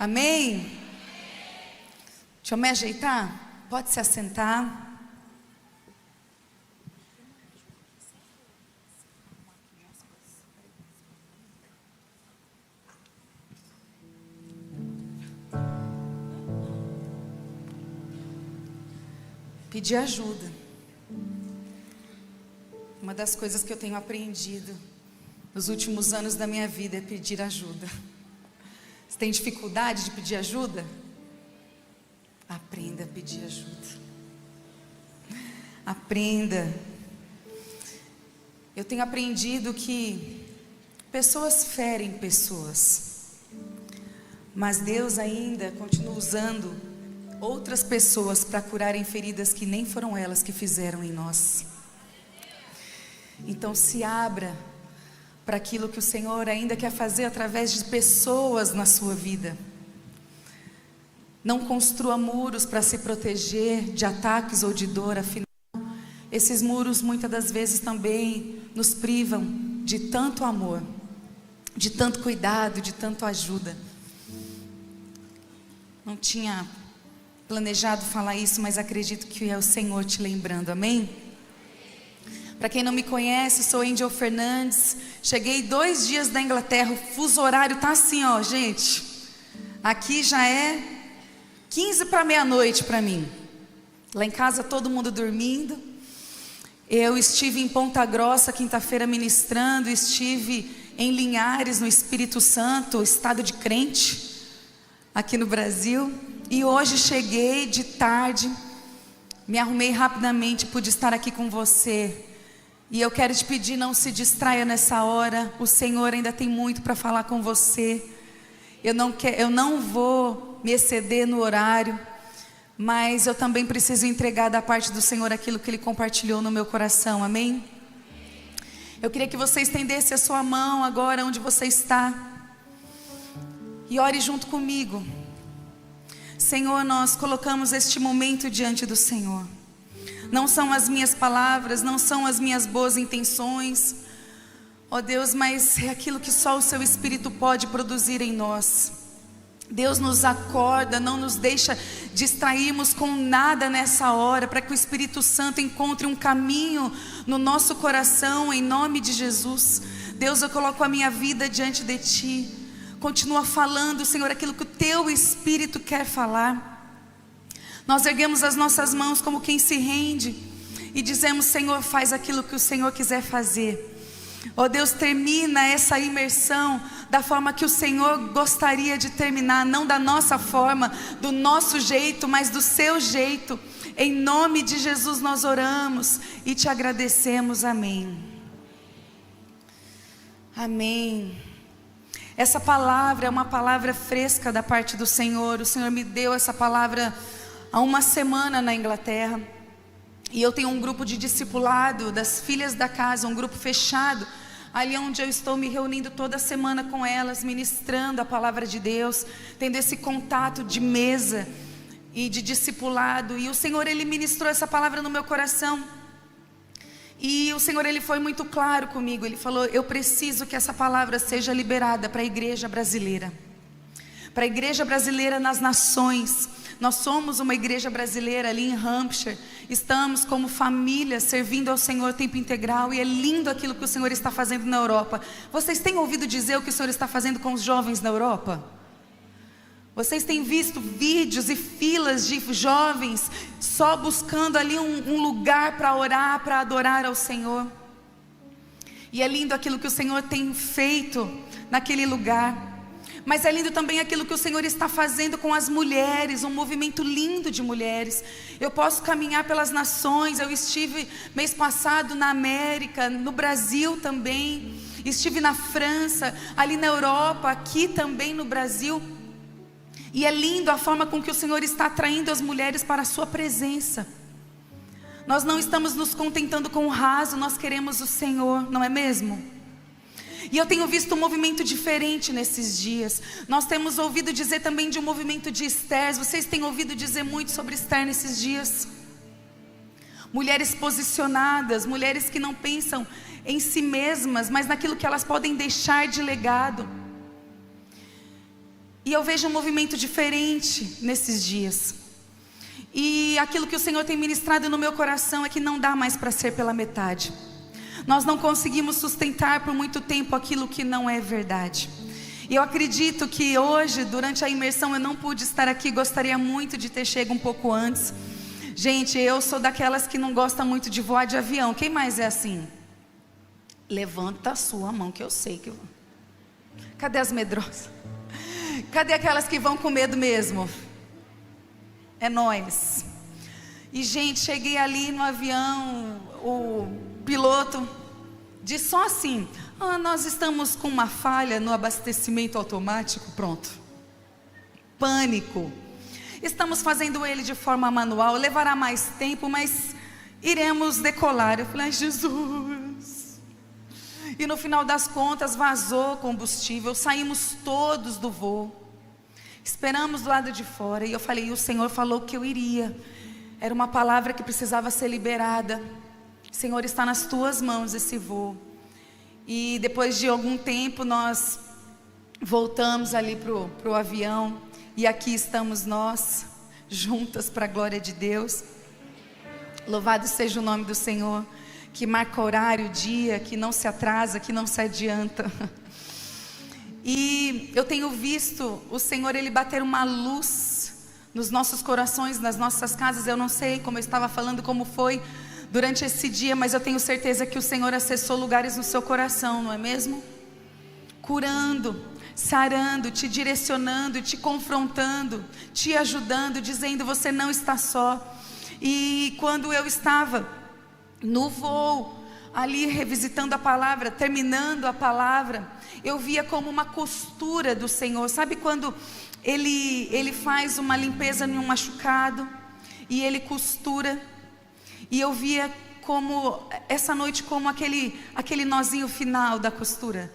Amém? Deixa eu me ajeitar. Pode se assentar. Pedir ajuda. Uma das coisas que eu tenho aprendido nos últimos anos da minha vida é pedir ajuda. Você tem dificuldade de pedir ajuda? Aprenda a pedir ajuda. Aprenda. Eu tenho aprendido que pessoas ferem pessoas, mas Deus ainda continua usando outras pessoas para curarem feridas que nem foram elas que fizeram em nós. Então se abra para aquilo que o Senhor ainda quer fazer através de pessoas na sua vida. Não construa muros para se proteger de ataques ou de dor, afinal, esses muros muitas das vezes também nos privam de tanto amor, de tanto cuidado, de tanto ajuda. Não tinha planejado falar isso, mas acredito que é o Senhor te lembrando, amém? Para quem não me conhece, sou Angel Fernandes. Cheguei 2 dias da Inglaterra. O fuso horário tá assim, ó, gente. Aqui já é 15 para meia-noite para mim. Lá em casa todo mundo dormindo. Eu estive em Ponta Grossa quinta-feira ministrando. Estive em Linhares, no Espírito Santo, estado de crente, aqui no Brasil. E hoje cheguei de tarde, me arrumei rapidamente, pude estar aqui com você. E eu quero te pedir, não se distraia nessa hora. O Senhor ainda tem muito para falar com você. Eu não vou me exceder no horário, mas eu também preciso entregar da parte do Senhor aquilo que Ele compartilhou no meu coração, amém? Eu queria que você estendesse a sua mão agora onde você está e ore junto comigo. Senhor, nós colocamos este momento diante do Senhor. Não são as minhas palavras, não são as minhas boas intenções, ó Deus, mas é aquilo que só o Seu Espírito pode produzir em nós. Deus nos acorda, não nos deixa distrairmos com nada nessa hora, para que o Espírito Santo encontre um caminho no nosso coração, em nome de Jesus. Deus, eu coloco a minha vida diante de Ti. Continua falando, Senhor, aquilo que o Teu Espírito quer falar. Nós erguemos as nossas mãos como quem se rende e dizemos: Senhor, faz aquilo que o Senhor quiser fazer. Ó Deus, termina essa imersão da forma que o Senhor gostaria de terminar, não da nossa forma, do nosso jeito, mas do Seu jeito. Em nome de Jesus nós oramos e Te agradecemos, amém. Amém. Essa palavra é uma palavra fresca da parte do Senhor. O Senhor me deu essa palavra há uma semana na Inglaterra. E eu tenho um grupo de discipulado das filhas da casa, um grupo fechado, ali onde eu estou me reunindo toda semana com elas, ministrando a palavra de Deus, tendo esse contato de mesa e de discipulado. E o Senhor, Ele ministrou essa palavra no meu coração. E o Senhor, Ele foi muito claro comigo. Ele falou: eu preciso que essa palavra seja liberada para a igreja brasileira, para a igreja brasileira nas nações. Nós somos uma igreja brasileira ali em Hampshire. Estamos como família servindo ao Senhor tempo integral. E é lindo aquilo que o Senhor está fazendo na Europa. Vocês têm ouvido dizer o que o Senhor está fazendo com os jovens na Europa? Vocês têm visto vídeos e filas de jovens só buscando ali um lugar para orar, para adorar ao Senhor. E é lindo aquilo que o Senhor tem feito naquele lugar. Mas é lindo também aquilo que o Senhor está fazendo com as mulheres, um movimento lindo de mulheres. Eu posso caminhar pelas nações. Eu estive mês passado na América, no Brasil também. Estive na França, ali na Europa, aqui também no Brasil. E é lindo a forma com que o Senhor está atraindo as mulheres para a sua presença. Nós não estamos nos contentando com o raso, nós queremos o Senhor, não é mesmo? E eu tenho visto um movimento diferente nesses dias. Nós temos ouvido dizer também de um movimento de Estérs. Vocês têm ouvido dizer muito sobre Esther nesses dias? Mulheres posicionadas, mulheres que não pensam em si mesmas, mas naquilo que elas podem deixar de legado. E eu vejo um movimento diferente nesses dias. E aquilo que o Senhor tem ministrado no meu coração é que não dá mais para ser pela metade. Nós não conseguimos sustentar por muito tempo aquilo que não é verdade. E eu acredito que hoje, durante a imersão, eu não pude estar aqui. Gostaria muito de ter chegado um pouco antes. Gente, eu sou daquelas que não gosta muito de voar de avião. Quem mais é assim? Levanta a sua mão, que eu sei que eu... Cadê as medrosas? Cadê aquelas que vão com medo mesmo? É nós. E gente, cheguei ali no avião, o piloto disse só assim: nós estamos com uma falha no abastecimento automático. Pronto. Pânico. Estamos fazendo ele de forma manual, levará mais tempo, mas iremos decolar. Eu falei: ai, Jesus. E no final das contas vazou combustível, saímos todos do voo. Esperamos do lado de fora e eu falei: o Senhor falou que eu iria. Era uma palavra que precisava ser liberada. Senhor, está nas tuas mãos esse voo. E depois de algum tempo nós voltamos ali pro avião. E aqui estamos nós, juntas para a glória de Deus. Louvado seja o nome do Senhor, que marca horário, dia, que não se atrasa, que não se adianta. E eu tenho visto o Senhor, Ele bater uma luz nos nossos corações, nas nossas casas. Eu não sei, como eu estava falando, como foi durante esse dia, mas eu tenho certeza que o Senhor acessou lugares no seu coração, não é mesmo? Curando, sarando, te direcionando, te confrontando, te ajudando, dizendo: você não está só. E quando eu estava no voo, ali revisitando a palavra, terminando a palavra, eu via como uma costura do Senhor. Sabe quando Ele faz uma limpeza em um machucado e Ele costura? E eu via como, essa noite, como aquele nozinho final da costura.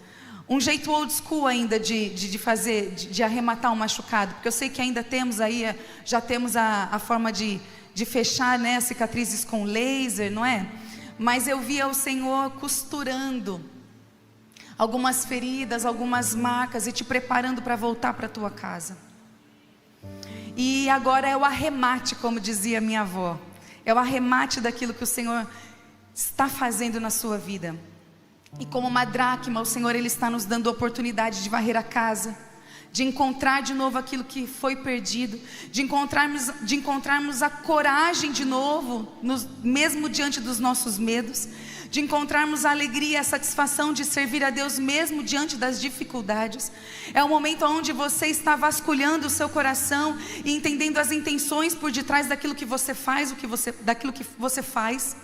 Um jeito old school ainda de fazer, de arrematar um machucado. Porque eu sei que ainda temos aí, já temos a forma de fechar, né, as cicatrizes com laser, não é? Mas eu via o Senhor costurando algumas feridas, algumas marcas, e te preparando para voltar para a tua casa. E agora é o arremate, como dizia minha avó. É o arremate daquilo que o Senhor está fazendo na sua vida. E como uma dracma, o Senhor, Ele está nos dando a oportunidade de varrer a casa, de encontrar de novo aquilo que foi perdido, de encontrarmos a coragem de novo, mesmo diante dos nossos medos, de encontrarmos a alegria e a satisfação de servir a Deus mesmo diante das dificuldades. É o momento onde você está vasculhando o seu coração e entendendo as intenções por detrás daquilo que você faz, daquilo que você faz.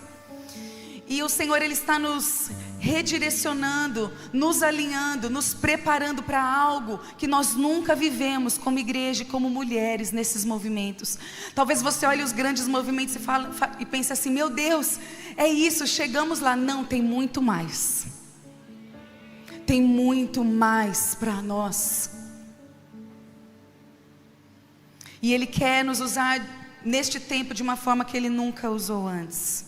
E o Senhor, Ele está nos redirecionando, nos alinhando, nos preparando para algo que nós nunca vivemos como igreja e como mulheres nesses movimentos. Talvez você olhe os grandes movimentos e pense assim: meu Deus, é isso, chegamos lá. Não, tem muito mais. Tem muito mais para nós. E Ele quer nos usar neste tempo de uma forma que Ele nunca usou antes.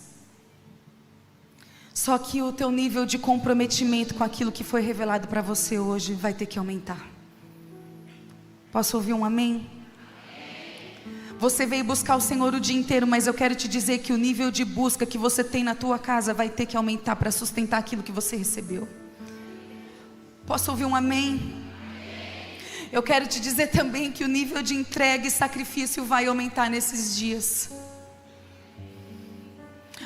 Só que o teu nível de comprometimento com aquilo que foi revelado para você hoje vai ter que aumentar. Posso ouvir um amém? Você veio buscar o Senhor o dia inteiro, mas eu quero te dizer que o nível de busca que você tem na tua casa vai ter que aumentar para sustentar aquilo que você recebeu. Posso ouvir um amém? Eu quero te dizer também que o nível de entrega e sacrifício vai aumentar nesses dias.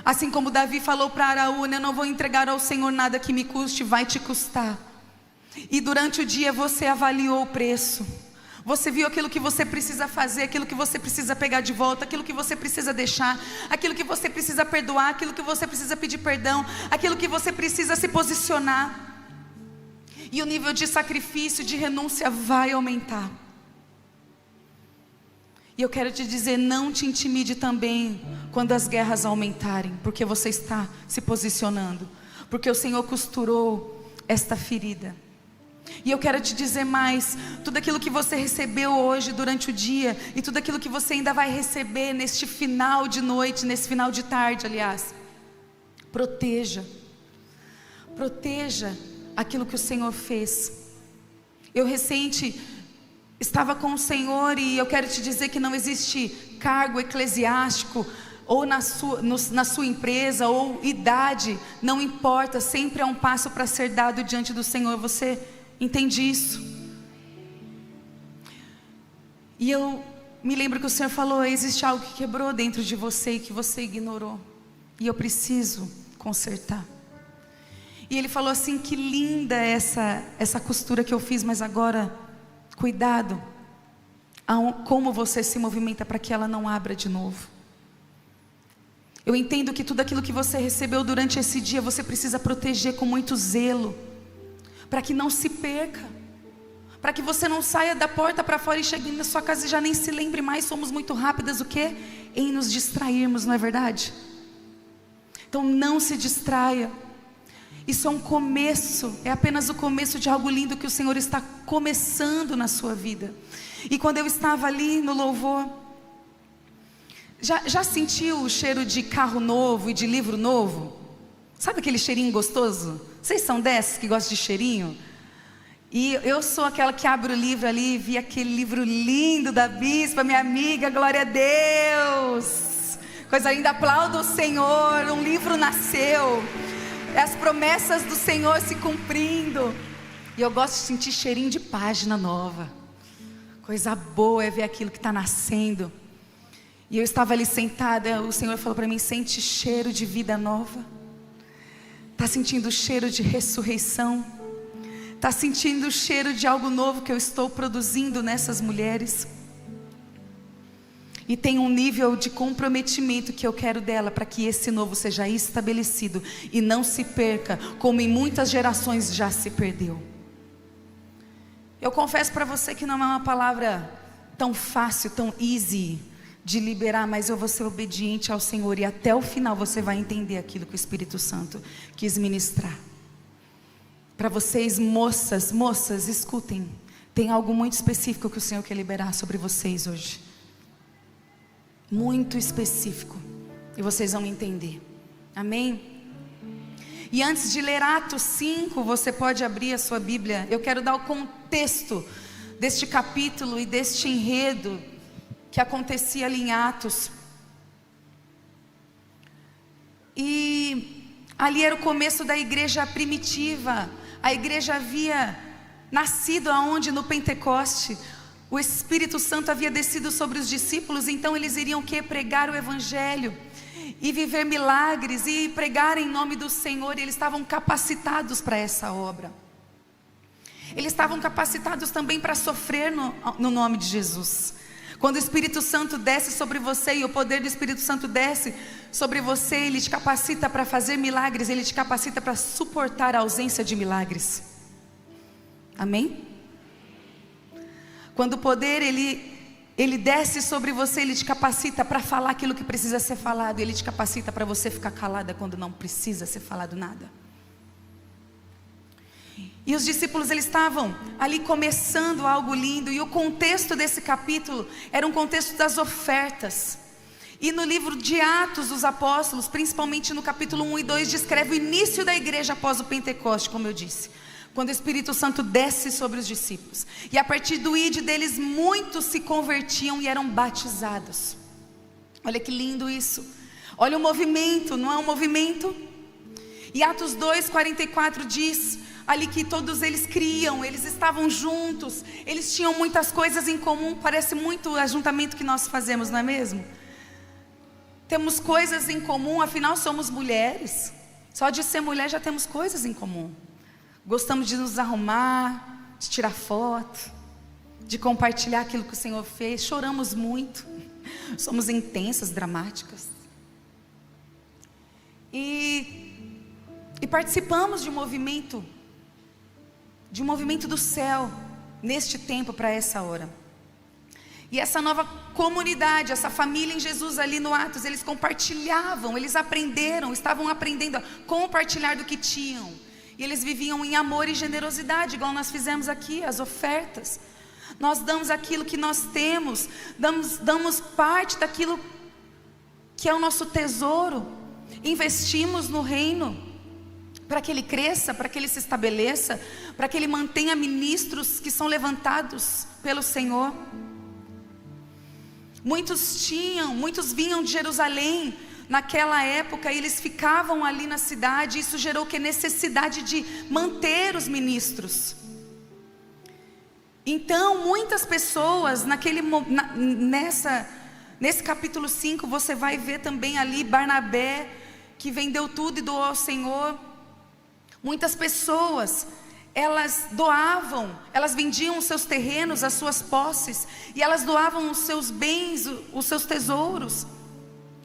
Assim como Davi falou para Araúna: eu não vou entregar ao Senhor nada que me custe, vai te custar. E durante o dia você avaliou o preço. Você viu aquilo que você precisa fazer, aquilo que você precisa pegar de volta, aquilo que você precisa deixar, aquilo que você precisa perdoar, aquilo que você precisa pedir perdão, aquilo que você precisa se posicionar. E o nível de sacrifício, de renúncia vai aumentar. E eu quero te dizer: não te intimide também quando as guerras aumentarem, porque você está se posicionando, porque o Senhor costurou esta ferida. E eu quero te dizer mais: tudo aquilo que você recebeu hoje durante o dia, e tudo aquilo que você ainda vai receber neste final de noite, nesse final de tarde, aliás, proteja aquilo que o Senhor fez. Eu estava com o Senhor, e eu quero te dizer que não existe cargo eclesiástico, ou na sua empresa, ou idade, não importa, sempre há um passo para ser dado diante do Senhor. Você entende isso? E eu me lembro que o Senhor falou: existe algo que quebrou dentro de você e que você ignorou, e eu preciso consertar. E Ele falou assim: que linda essa costura que eu fiz, mas agora, cuidado, como você se movimenta para que ela não abra de novo. Eu entendo que tudo aquilo que você recebeu durante esse dia, você precisa proteger com muito zelo, para que não se perca, para que você não saia da porta para fora e chegue na sua casa e já nem se lembre mais. Somos muito rápidas o quê? Em nos distrairmos, não é verdade? Então não se distraia. Isso é um começo, é apenas o começo de algo lindo que o Senhor está começando na sua vida. E quando eu estava ali no louvor, já sentiu o cheiro de carro novo e de livro novo? Sabe aquele cheirinho gostoso? Vocês são dessas que gostam de cheirinho? E eu sou aquela que abre o livro ali e vi aquele livro lindo da bispa, minha amiga, glória a Deus. Coisa linda, aplauda o Senhor, um livro nasceu. As promessas do Senhor se cumprindo. E eu gosto de sentir cheirinho de página nova. Coisa boa é ver aquilo que está nascendo. E eu estava ali sentada, o Senhor falou para mim: sente cheiro de vida nova? Está sentindo o cheiro de ressurreição? Está sentindo o cheiro de algo novo que eu estou produzindo nessas mulheres? E tem um nível de comprometimento que eu quero dela, para que esse novo seja estabelecido e não se perca, como em muitas gerações já se perdeu. Eu confesso para você que não é uma palavra tão fácil, tão easy de liberar, mas eu vou ser obediente ao Senhor, e até o final você vai entender aquilo que o Espírito Santo quis ministrar. Para vocês, moças, escutem, tem algo muito específico que o Senhor quer liberar sobre vocês hoje. Muito específico, e vocês vão entender, amém? E antes de ler Atos 5, você pode abrir a sua Bíblia. Eu quero dar o contexto deste capítulo e deste enredo que acontecia ali em Atos. E ali era o começo da igreja primitiva. A igreja havia nascido aonde? No Pentecoste. O Espírito Santo havia descido sobre os discípulos, então eles iriam o quê? Pregar o Evangelho e viver milagres e pregar em nome do Senhor. E eles estavam capacitados para essa obra. Eles estavam capacitados também para sofrer no nome de Jesus. Quando o Espírito Santo desce sobre você e o poder do Espírito Santo desce sobre você, Ele te capacita para fazer milagres, Ele te capacita para suportar a ausência de milagres. Amém? Quando o poder ele desce sobre você, Ele te capacita para falar aquilo que precisa ser falado. Ele te capacita para você ficar calada quando não precisa ser falado nada. E os discípulos, eles estavam ali começando algo lindo. E o contexto desse capítulo era um contexto das ofertas. E no livro de Atos dos Apóstolos, principalmente no capítulo 1 e 2, descreve o início da igreja após o Pentecoste, como eu disse, quando o Espírito Santo desce sobre os discípulos. E a partir do id deles, muitos se convertiam e eram batizados. Olha que lindo isso. Olha o movimento, não é um movimento? E Atos 2:44 diz ali que todos eles criam, eles estavam juntos, eles tinham muitas coisas em comum. Parece muito o ajuntamento que nós fazemos, não é mesmo? Temos coisas em comum, afinal somos mulheres. Só de ser mulher já temos coisas em comum. Gostamos de nos arrumar, de tirar foto, de compartilhar aquilo que o Senhor fez. Choramos muito, somos intensas, dramáticas. E participamos de um movimento do céu, neste tempo, para essa hora. E essa nova comunidade, essa família em Jesus ali no Atos, eles compartilhavam, eles aprenderam, estavam aprendendo a compartilhar do que tinham. E eles viviam em amor e generosidade, igual nós fizemos aqui, as ofertas. Nós damos aquilo que nós temos, damos parte daquilo que é o nosso tesouro, investimos no reino, para que ele cresça, para que ele se estabeleça, para que ele mantenha ministros que são levantados pelo Senhor. Muitos vinham de Jerusalém naquela época, e eles ficavam ali na cidade. Isso gerou que necessidade de manter os ministros. Então muitas pessoas nesse capítulo 5, você vai ver também ali Barnabé, que vendeu tudo e doou ao Senhor. Muitas pessoas, elas doavam, elas vendiam os seus terrenos, as suas posses, e elas doavam os seus bens, os seus tesouros,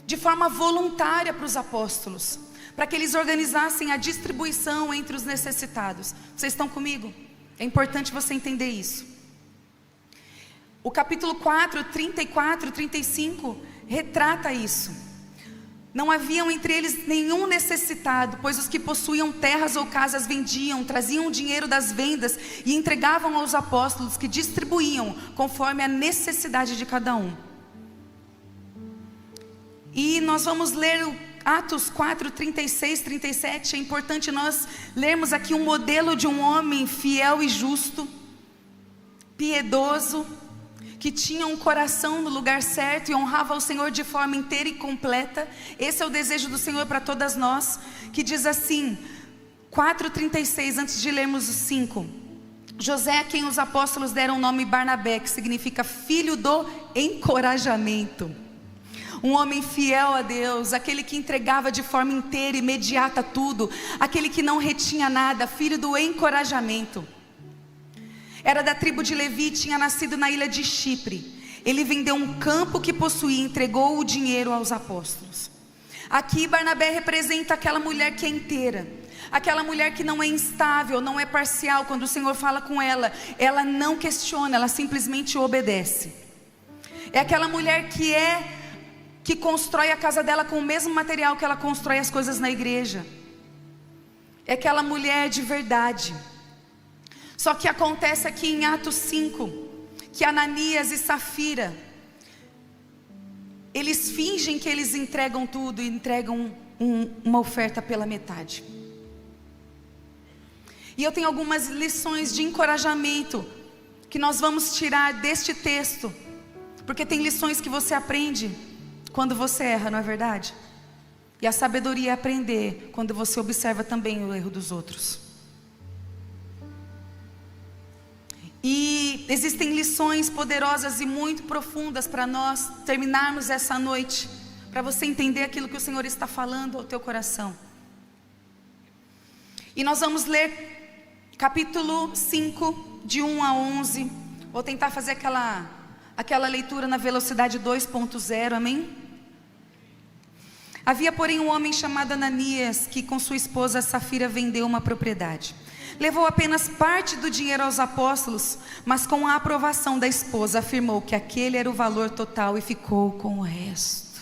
de forma voluntária para os apóstolos, para que eles organizassem a distribuição entre os necessitados. Vocês estão comigo? É importante você entender isso. O capítulo 4, 34, 35, retrata isso. Não haviam entre eles nenhum necessitado, pois os que possuíam terras ou casas vendiam, traziam o dinheiro das vendas e entregavam aos apóstolos, que distribuíam conforme a necessidade de cada um. E nós vamos ler o Atos 4, 36, 37. É importante nós lermos aqui um modelo de um homem fiel e justo, piedoso, que tinha um coração no lugar certo e honrava ao Senhor de forma inteira e completa. Esse é o desejo do Senhor para todas nós, que diz assim, 4:36, antes de lermos os 5. José, a quem os apóstolos deram o nome Barnabé, que significa filho do encorajamento. Um homem fiel a Deus, aquele que entregava de forma inteira e imediata tudo, aquele que não retinha nada, filho do encorajamento. Era da tribo de Levi, tinha nascido na ilha de Chipre. Ele vendeu um campo que possuía e entregou o dinheiro aos apóstolos. Aqui Barnabé representa aquela mulher que é inteira, aquela mulher que não é instável, não é parcial. Quando o Senhor fala com ela, ela não questiona, ela simplesmente obedece. É aquela mulher que constrói a casa dela com o mesmo material que ela constrói as coisas na igreja. É aquela mulher de verdade. Só que acontece aqui em Atos 5, que Ananias e Safira, eles fingem que eles entregam tudo e entregam uma oferta pela metade. E eu tenho algumas lições de encorajamento que nós vamos tirar deste texto, porque tem lições que você aprende quando você erra, não é verdade? E a sabedoria é aprender quando você observa também o erro dos outros. E existem lições poderosas e muito profundas para nós terminarmos essa noite, para você entender aquilo que o Senhor está falando ao teu coração. E nós vamos ler capítulo 5, de 1 a 11. Vou tentar fazer aquela leitura na velocidade 2.0, amém? Havia, porém, um homem chamado Ananias, que com sua esposa Safira vendeu uma propriedade. Levou apenas parte do dinheiro aos apóstolos, mas com a aprovação da esposa afirmou que aquele era o valor total e ficou com o resto.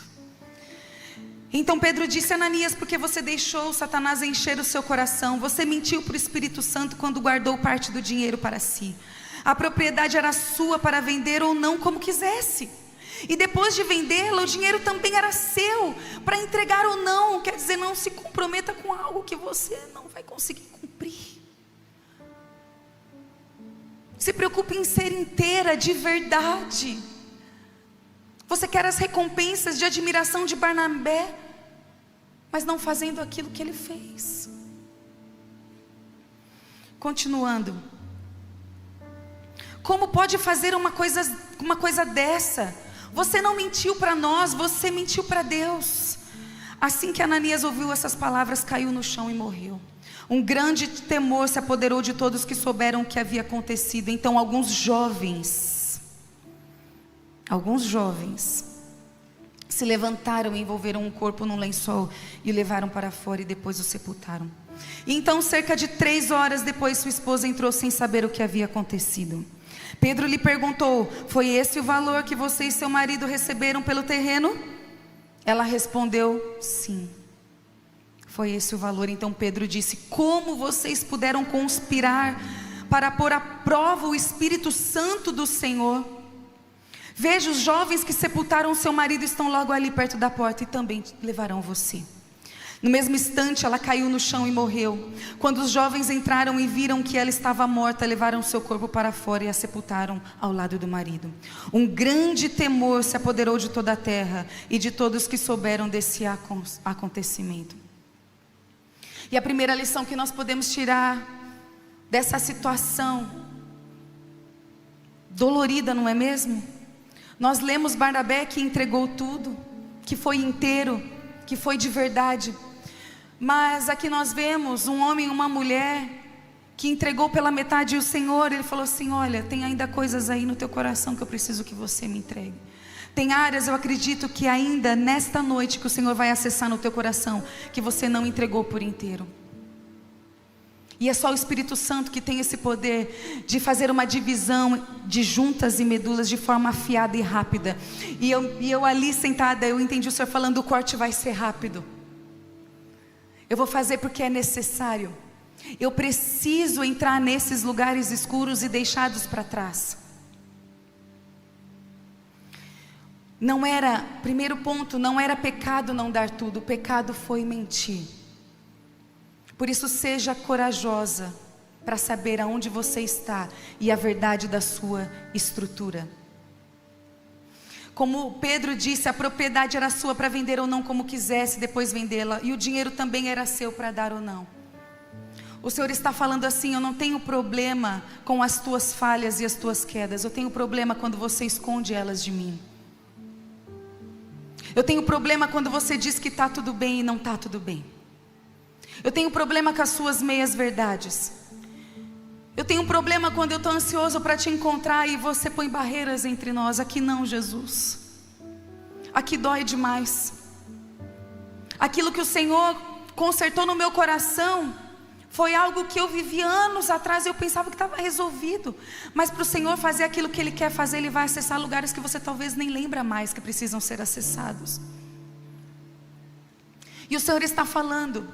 Então Pedro disse a Ananias: por que você deixou Satanás encher o seu coração? Você mentiu para o Espírito Santo quando guardou parte do dinheiro para si. A propriedade era sua para vender ou não, como quisesse. E depois de vendê-la, o dinheiro também era seu, para entregar ou não. Quer dizer, não se comprometa com algo que você não vai conseguir cumprir. Se preocupe em ser inteira de verdade. Você quer as recompensas de admiração de Barnabé, mas não fazendo aquilo que ele fez. Continuando. Como pode fazer uma coisa dessa? Você não mentiu para nós, você mentiu para Deus. Assim que Ananias ouviu essas palavras, caiu no chão e morreu. Um grande temor se apoderou de todos que souberam o que havia acontecido. Então alguns jovens se levantaram e envolveram o corpo num lençol e o levaram para fora e depois o sepultaram. E então, cerca de 3 horas depois, sua esposa entrou sem saber o que havia acontecido. Pedro lhe perguntou: foi esse o valor que você e seu marido receberam pelo terreno? Ela respondeu: sim, foi esse o valor. Então Pedro disse: como vocês puderam conspirar para pôr à prova o Espírito Santo do Senhor? Veja, os jovens que sepultaram seu marido estão logo ali perto da porta e também levarão você. No mesmo instante ela caiu no chão e morreu. Quando os jovens entraram e viram que ela estava morta, levaram seu corpo para fora e a sepultaram ao lado do marido. Um grande temor se apoderou de toda a terra e de todos que souberam desse acontecimento. E a primeira lição que nós podemos tirar dessa situação dolorida, não é mesmo? Nós lemos Barnabé que entregou tudo, que foi inteiro, que foi de verdade. Mas aqui nós vemos um homem e uma mulher que entregou pela metade, e o Senhor, Ele falou assim: olha, tem ainda coisas aí no teu coração que eu preciso que você me entregue. Tem áreas, eu acredito que ainda nesta noite que o Senhor vai acessar no teu coração, que você não entregou por inteiro. E é só o Espírito Santo que tem esse poder de fazer uma divisão de juntas e medulas de forma afiada e rápida. E eu ali sentada, eu entendi o Senhor falando: o corte vai ser rápido. Eu vou fazer porque é necessário. Eu preciso entrar nesses lugares escuros e deixados para trás. Não era, primeiro ponto, não era pecado não dar tudo. O pecado foi mentir. Por isso seja corajosa para saber aonde você está e a verdade da sua estrutura. Como Pedro disse, a propriedade era sua para vender ou não como quisesse, depois vendê-la. E o dinheiro também era seu para dar ou não. O Senhor está falando assim: eu não tenho problema com as tuas falhas e as tuas quedas. Eu tenho problema quando você esconde elas de mim. Eu tenho problema quando você diz que está tudo bem e não está tudo bem. Eu tenho problema com as suas meias verdades. Eu tenho um problema quando eu estou ansioso para te encontrar e você põe barreiras entre nós. Aqui não, Jesus. Aqui dói demais. Aquilo que o Senhor consertou no meu coração foi algo que eu vivi anos atrás e eu pensava que estava resolvido. Mas para o Senhor fazer aquilo que Ele quer fazer, Ele vai acessar lugares que você talvez nem lembra mais que precisam ser acessados. E o Senhor está falando: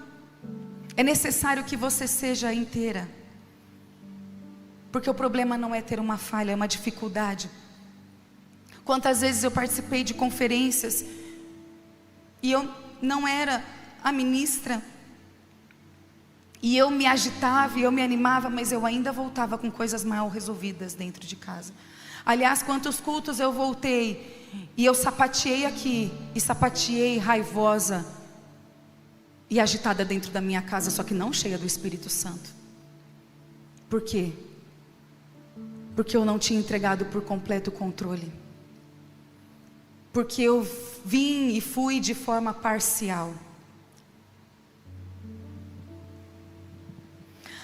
é necessário que você seja inteira. Porque o problema não é ter uma falha, é uma dificuldade. Quantas vezes eu participei de conferências e eu não era a ministra, e eu me agitava e eu me animava, mas eu ainda voltava com coisas mal resolvidas dentro de casa. Aliás, quantos cultos eu voltei e eu sapateei aqui e sapateei raivosa e agitada dentro da minha casa, só que não cheia do Espírito Santo. Por quê? Porque eu não tinha entregado por completo o controle. Porque eu vim e fui de forma parcial.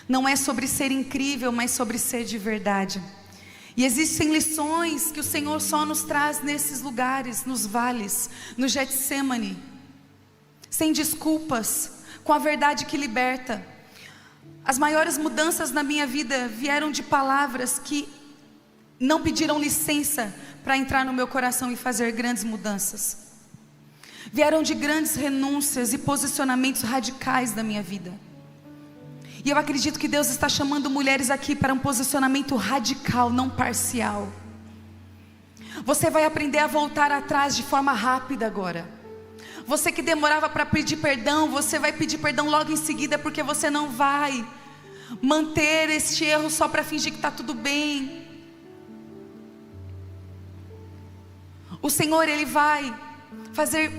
Não é sobre ser incrível, mas sobre ser de verdade. E existem lições que o Senhor só nos traz nesses lugares, nos vales, no Getsemane, sem desculpas, com a verdade que liberta. As maiores mudanças na minha vida vieram de palavras que não pediram licença para entrar no meu coração e fazer grandes mudanças. Vieram de grandes renúncias e posicionamentos radicais da minha vida. E eu acredito que Deus está chamando mulheres aqui para um posicionamento radical, não parcial. Você vai aprender a voltar atrás de forma rápida agora. Você que demorava para pedir perdão, você vai pedir perdão logo em seguida, porque você não vai manter este erro só para fingir que está tudo bem. O Senhor, Ele vai fazer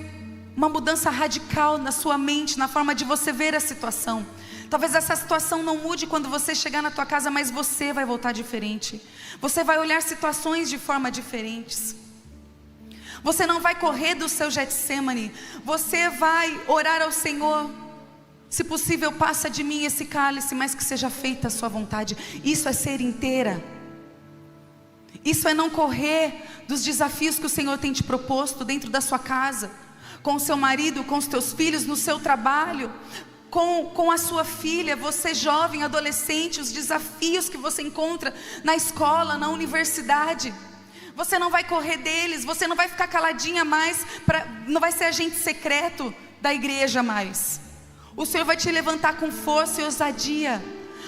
uma mudança radical na sua mente, na forma de você ver a situação. Talvez essa situação não mude quando você chegar na tua casa, mas você vai voltar diferente. Você vai olhar situações de forma diferentes. Você não vai correr do seu Getsemane. Você vai orar ao Senhor: se possível, passa de mim esse cálice, mas que seja feita a sua vontade. Isso é ser inteira. Isso é não correr dos desafios que o Senhor tem te proposto dentro da sua casa, com o seu marido, com os teus filhos, no seu trabalho, com a sua filha, você jovem, adolescente, os desafios que você encontra na escola, na universidade. Você não vai correr deles, você não vai ficar caladinha mais, não vai ser agente secreto da igreja mais. O Senhor vai te levantar com força e ousadia.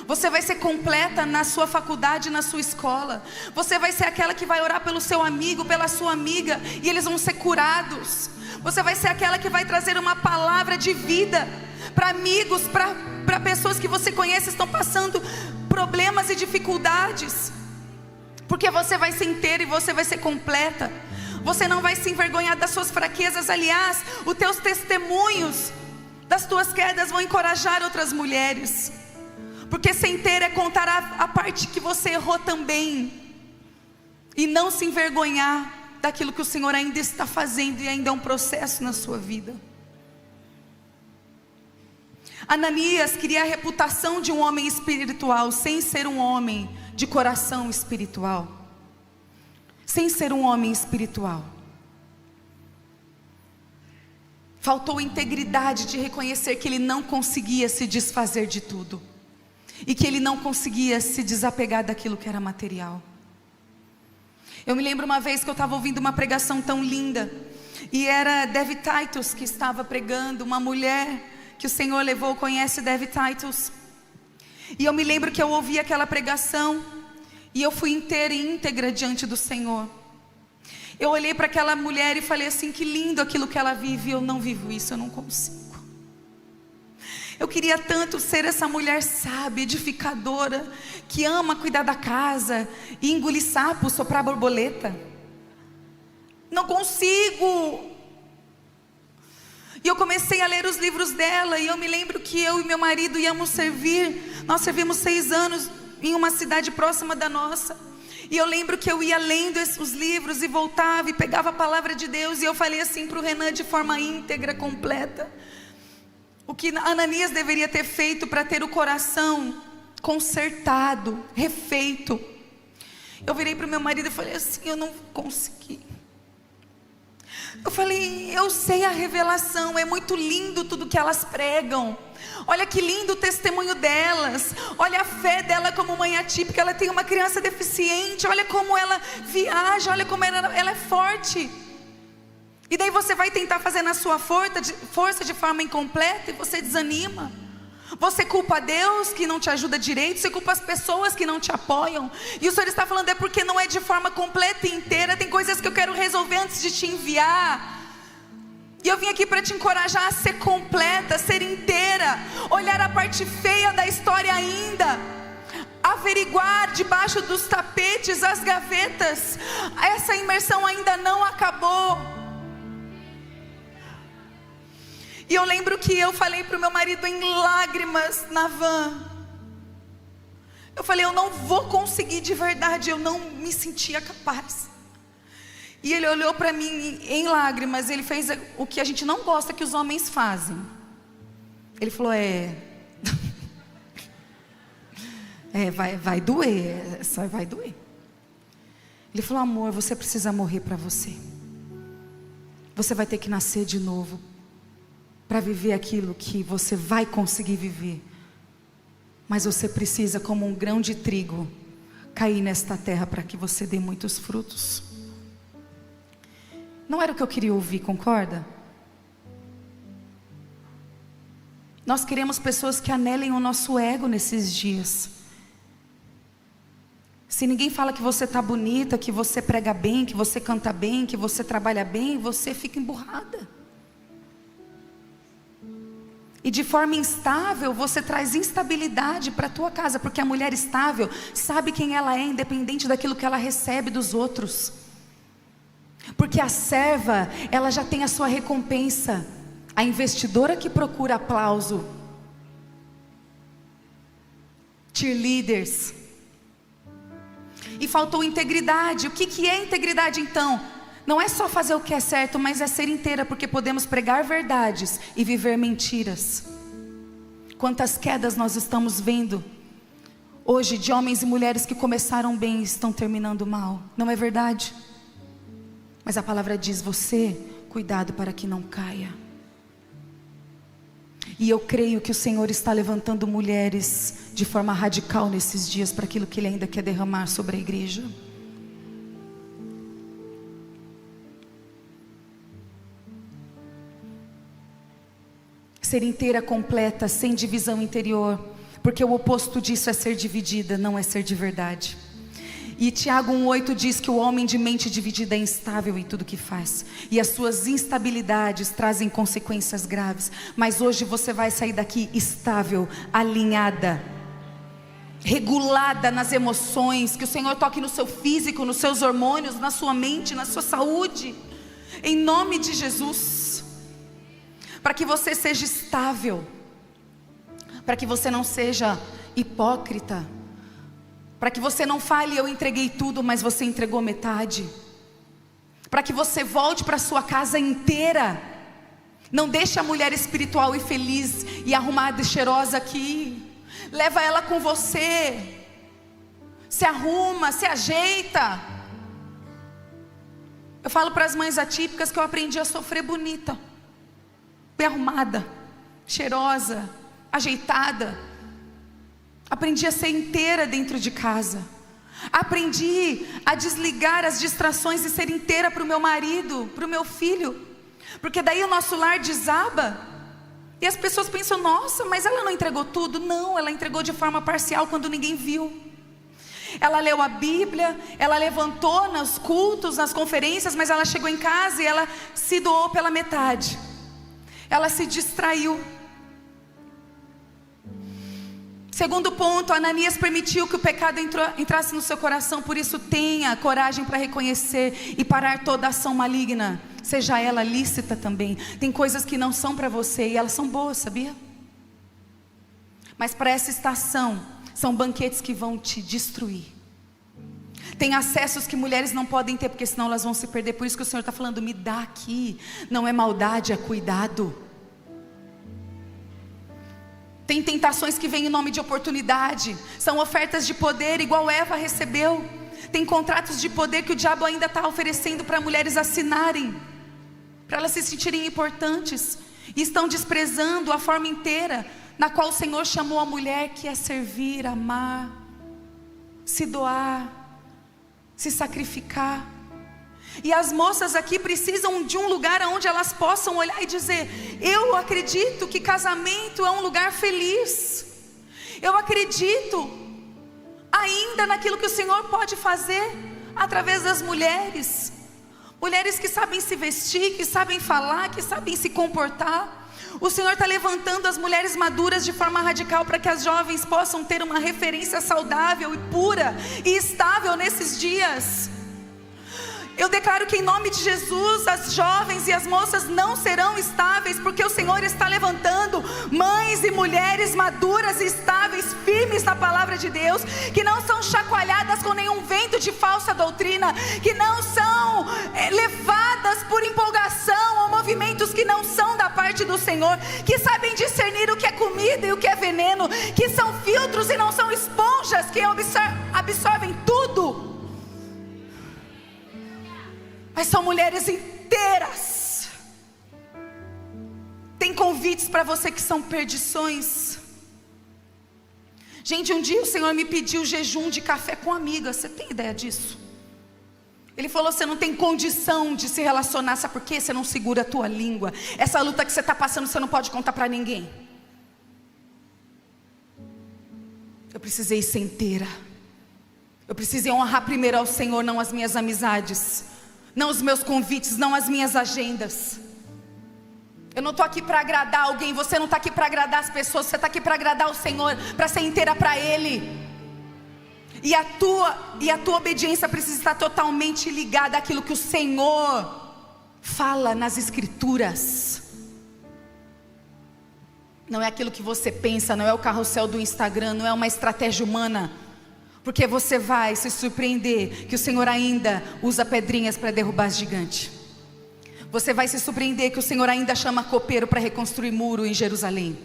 Você vai ser completa na sua faculdade, na sua escola. Você vai ser aquela que vai orar pelo seu amigo, pela sua amiga, e eles vão ser curados. Você vai ser aquela que vai trazer uma palavra de vida para amigos, para pessoas que você conhece estão passando problemas e dificuldades, porque você vai ser inteira e você vai ser completa. Você não vai se envergonhar das suas fraquezas. Aliás, os teus testemunhos das tuas quedas vão encorajar outras mulheres, porque ser inteira é contar a parte que você errou também, e não se envergonhar daquilo que o Senhor ainda está fazendo, e ainda é um processo na sua vida. Ananias queria a reputação de um homem espiritual, sem ser um homem de coração espiritual, sem ser um homem espiritual. Faltou integridade de reconhecer que ele não conseguia se desfazer de tudo, e que ele não conseguia se desapegar daquilo que era material. Eu me lembro uma vez que eu estava ouvindo uma pregação tão linda, e era Dev Titus que estava pregando, uma mulher que o Senhor levou. Conhece Dev Titus? E eu me lembro que eu ouvi aquela pregação, e eu fui inteira e íntegra diante do Senhor. Eu olhei para aquela mulher e falei assim: que lindo aquilo que ela vive, eu não vivo isso, eu não consigo. Eu queria tanto ser essa mulher sábia, edificadora, que ama cuidar da casa e engolir sapo, soprar borboleta. Não consigo. E eu comecei a ler os livros dela, e eu me lembro que eu e meu marido íamos servir. Nós servimos 6 anos em uma cidade próxima da nossa. E eu lembro que eu ia lendo os livros e voltava e pegava a palavra de Deus, e eu falei assim para o Renan de forma íntegra, completa, o que Ananias deveria ter feito para ter o coração consertado, refeito. Eu virei para o meu marido e falei assim: eu não consegui. Eu falei: eu sei a revelação, é muito lindo tudo que elas pregam. Olha que lindo o testemunho delas. Olha a fé dela como mãe atípica. Ela tem uma criança deficiente. Olha como ela viaja. Olha como ela é forte. E daí você vai tentar fazer na sua força de forma incompleta, e você desanima. Você culpa a Deus que não te ajuda direito. Você culpa as pessoas que não te apoiam. E o Senhor está falando: é porque não é de forma completa e inteira. Tem coisas que eu quero resolver antes de te enviar. E eu vim aqui para te encorajar a ser completa, ser inteira. Olhar a parte feia da história ainda. Averiguar debaixo dos tapetes, as gavetas. Essa imersão ainda não acabou. E eu lembro que eu falei para o meu marido em lágrimas na van. Eu falei: eu não vou conseguir de verdade, eu não me sentia capaz. E ele olhou para mim em lágrimas, ele fez o que a gente não gosta que os homens fazem. Ele falou: vai doer, só vai doer. Ele falou: amor, você precisa morrer para você. Você vai ter que nascer de novo para viver aquilo que você vai conseguir viver. Mas você precisa, como um grão de trigo, cair nesta terra para que você dê muitos frutos. Não era o que eu queria ouvir, concorda? Nós queremos pessoas que anelem o nosso ego nesses dias. Se ninguém fala que você está bonita, que você prega bem, que você canta bem, que você trabalha bem, você fica emburrada. E de forma instável, você traz instabilidade para a tua casa, porque a mulher estável sabe quem ela é, independente daquilo que ela recebe dos outros. Porque a serva, ela já tem a sua recompensa. A investidora que procura aplauso, cheerleaders. E faltou integridade. O que é integridade então? Não é só fazer o que é certo, mas é ser inteira, porque podemos pregar verdades e viver mentiras. Quantas quedas nós estamos vendo hoje de homens e mulheres que começaram bem e estão terminando mal. Não é verdade? Mas a palavra diz: você, cuidado para que não caia. E eu creio que o Senhor está levantando mulheres de forma radical nesses dias para aquilo que Ele ainda quer derramar sobre a igreja. Ser inteira, completa, sem divisão interior, porque o oposto disso é ser dividida, não é ser de verdade. E Tiago 1,8 diz que o homem de mente dividida é instável em tudo que faz, e as suas instabilidades trazem consequências graves. Mas hoje você vai sair daqui estável, alinhada, regulada nas emoções. Que o Senhor toque no seu físico, nos seus hormônios, na sua mente, na sua saúde, em nome de Jesus, para que você seja estável, para que você não seja hipócrita, para que você não fale: eu entreguei tudo, mas você entregou metade. Para que você volte para sua casa inteira. Não deixe a mulher espiritual e feliz e arrumada e cheirosa aqui. Leva ela com você. Se arruma, se ajeita. Eu falo para as mães atípicas que eu aprendi a sofrer bonita, bem arrumada, cheirosa, ajeitada. Aprendi a ser inteira dentro de casa. Aprendi a desligar as distrações e ser inteira para o meu marido, para o meu filho. Porque daí o nosso lar desaba. E as pessoas pensam: nossa, mas ela não entregou tudo. Não, ela entregou de forma parcial quando ninguém viu. Ela leu a Bíblia, ela levantou nos cultos, nas conferências, mas ela chegou em casa e ela se doou pela metade. Ela se distraiu. Segundo ponto, Ananias permitiu que o pecado entrasse no seu coração. Por isso tenha coragem para reconhecer e parar toda ação maligna, seja ela lícita também. Tem coisas que não são para você e elas são boas, sabia? Mas para essa estação, são banquetes que vão te destruir. Tem acessos que mulheres não podem ter, porque senão elas vão se perder. Por isso que o Senhor está falando: me dá aqui. Não é maldade, é cuidado. Tem tentações que vêm em nome de oportunidade. São ofertas de poder, igual Eva recebeu. Tem contratos de poder que o diabo ainda está oferecendo para mulheres assinarem, para elas se sentirem importantes. E estão desprezando a forma inteira na qual o Senhor chamou a mulher, que é servir, amar, se doar, se sacrificar. E as moças aqui precisam de um lugar onde elas possam olhar e dizer: eu acredito que casamento é um lugar feliz. Eu acredito ainda naquilo que o Senhor pode fazer através das mulheres. Mulheres que sabem se vestir, que sabem falar, que sabem se comportar. O Senhor está levantando as mulheres maduras de forma radical, para que as jovens possam ter uma referência saudável e pura e estável nesses dias. Eu declaro que em nome de Jesus, as jovens e as moças não serão estáveis, porque o Senhor está levantando mães e mulheres maduras e estáveis, firmes na palavra de Deus, que não são chacoalhadas com nenhum vento de falsa doutrina, que não são levadas por empolgação ou movimentos que não são da parte do Senhor, que sabem discernir o que é comida e o que é veneno, que são filtros e não são esponjas, que absorvem tudo. Mas são mulheres inteiras. Tem convites para você que são perdições. Gente, um dia o Senhor me pediu jejum de café com amigas. Você tem ideia disso? Ele falou: você não tem condição de se relacionar. Sabe por quê? Você não segura a tua língua. Essa luta que você está passando, você não pode contar para ninguém. Eu precisei ser inteira. Eu precisei honrar primeiro ao Senhor, não as minhas amizades, não os meus convites, não as minhas agendas. Eu não estou aqui para agradar alguém. Você não está aqui para agradar as pessoas. Você está aqui para agradar o Senhor, para ser inteira para Ele. E a tua obediência precisa estar totalmente ligada àquilo que o Senhor fala nas Escrituras. Não é aquilo que você pensa, não é o carrossel do Instagram, não é uma estratégia humana. Porque você vai se surpreender que o Senhor ainda usa pedrinhas para derrubar gigante. Você vai se surpreender que o Senhor ainda chama copeiro para reconstruir muro em Jerusalém.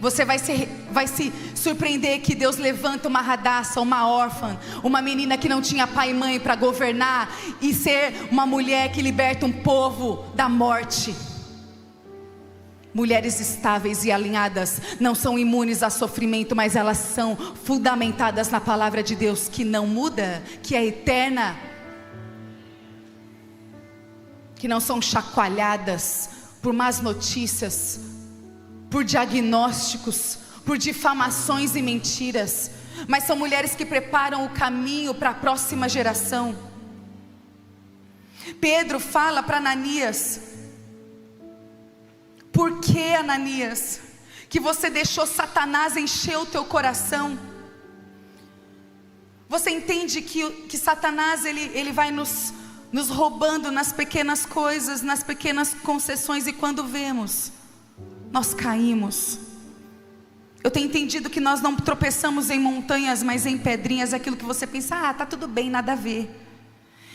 Você vai se surpreender que Deus levanta uma Radassa, uma órfã, uma menina que não tinha pai e mãe para governar e ser uma mulher que liberta um povo da morte. Mulheres estáveis e alinhadas não são imunes a sofrimento, mas elas são fundamentadas na palavra de Deus, que não muda, que é eterna, que não são chacoalhadas por más notícias, por diagnósticos, por difamações e mentiras. mas são mulheres que preparam o caminho para a próxima geração. Pedro fala para Ananias: por que, Ananias, que você deixou Satanás encher o teu coração? Você entende que Satanás ele vai nos roubando nas pequenas coisas, nas pequenas concessões, e quando vemos, nós caímos. Eu tenho entendido que nós não tropeçamos em montanhas, mas em pedrinhas. Aquilo que você pensa, tá tudo bem, nada a ver.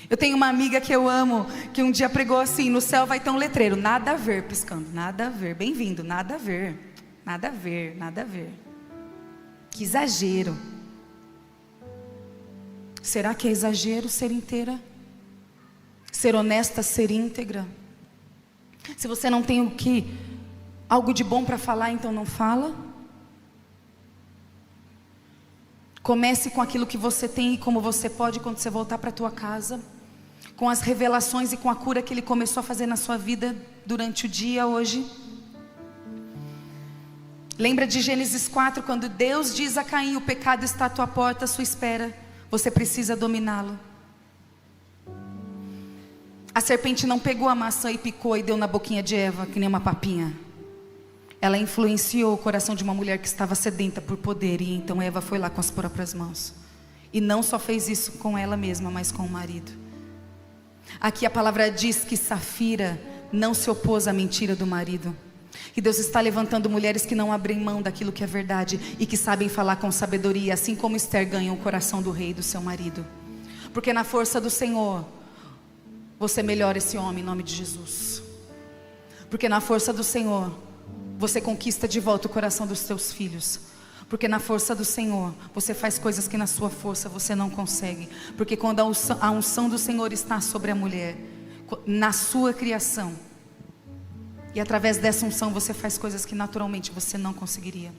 Eu tenho uma amiga que eu amo, que um dia pregou assim: no céu vai ter um letreiro, nada a ver, piscando, nada a ver, bem-vindo, nada a ver, nada a ver, nada a ver. Que exagero. Será que é exagero ser inteira? Ser honesta, ser íntegra? Se você não tem algo de bom para falar, então não fala. Comece com aquilo que você tem e como você pode quando você voltar para a tua casa, com as revelações e com a cura que Ele começou a fazer na sua vida durante o dia hoje. Lembra de Gênesis 4, quando Deus diz a Caim: o pecado está à tua porta, à sua espera, você precisa dominá-lo. A serpente não pegou a maçã e picou e deu na boquinha de Eva, que nem uma papinha. Ela influenciou o coração de uma mulher que estava sedenta por poder, e então Eva foi lá com as próprias mãos. E não só fez isso com ela mesma, mas com o marido. Aqui a palavra diz que Safira não se opôs à mentira do marido. Que Deus está levantando mulheres que não abrem mão daquilo que é verdade e que sabem falar com sabedoria, assim como Esther ganhou o coração do rei e do seu marido. Porque na força do Senhor você melhora esse homem em nome de Jesus. Porque na força do Senhor você conquista de volta o coração dos teus filhos. Porque na força do Senhor você faz coisas que na sua força você não consegue. Porque quando a unção do Senhor está sobre a mulher, na sua criação, e através dessa unção você faz coisas que naturalmente você não conseguiria.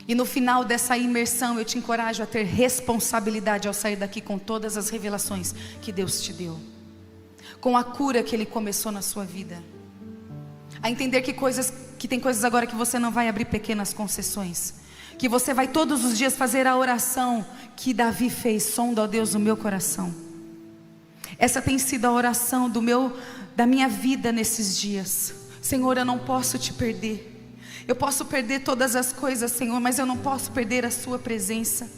E no final dessa imersão eu te encorajo a ter responsabilidade ao sair daqui com todas as revelações que Deus te deu, com a cura que Ele começou na sua vida, a entender que tem coisas agora que você não vai abrir pequenas concessões, que você vai todos os dias fazer a oração que Davi fez: sonda, ó Deus, o meu coração. Essa tem sido a oração da minha vida nesses dias. Senhor, eu não posso te perder. Eu posso perder todas as coisas, Senhor, mas eu não posso perder a sua presença.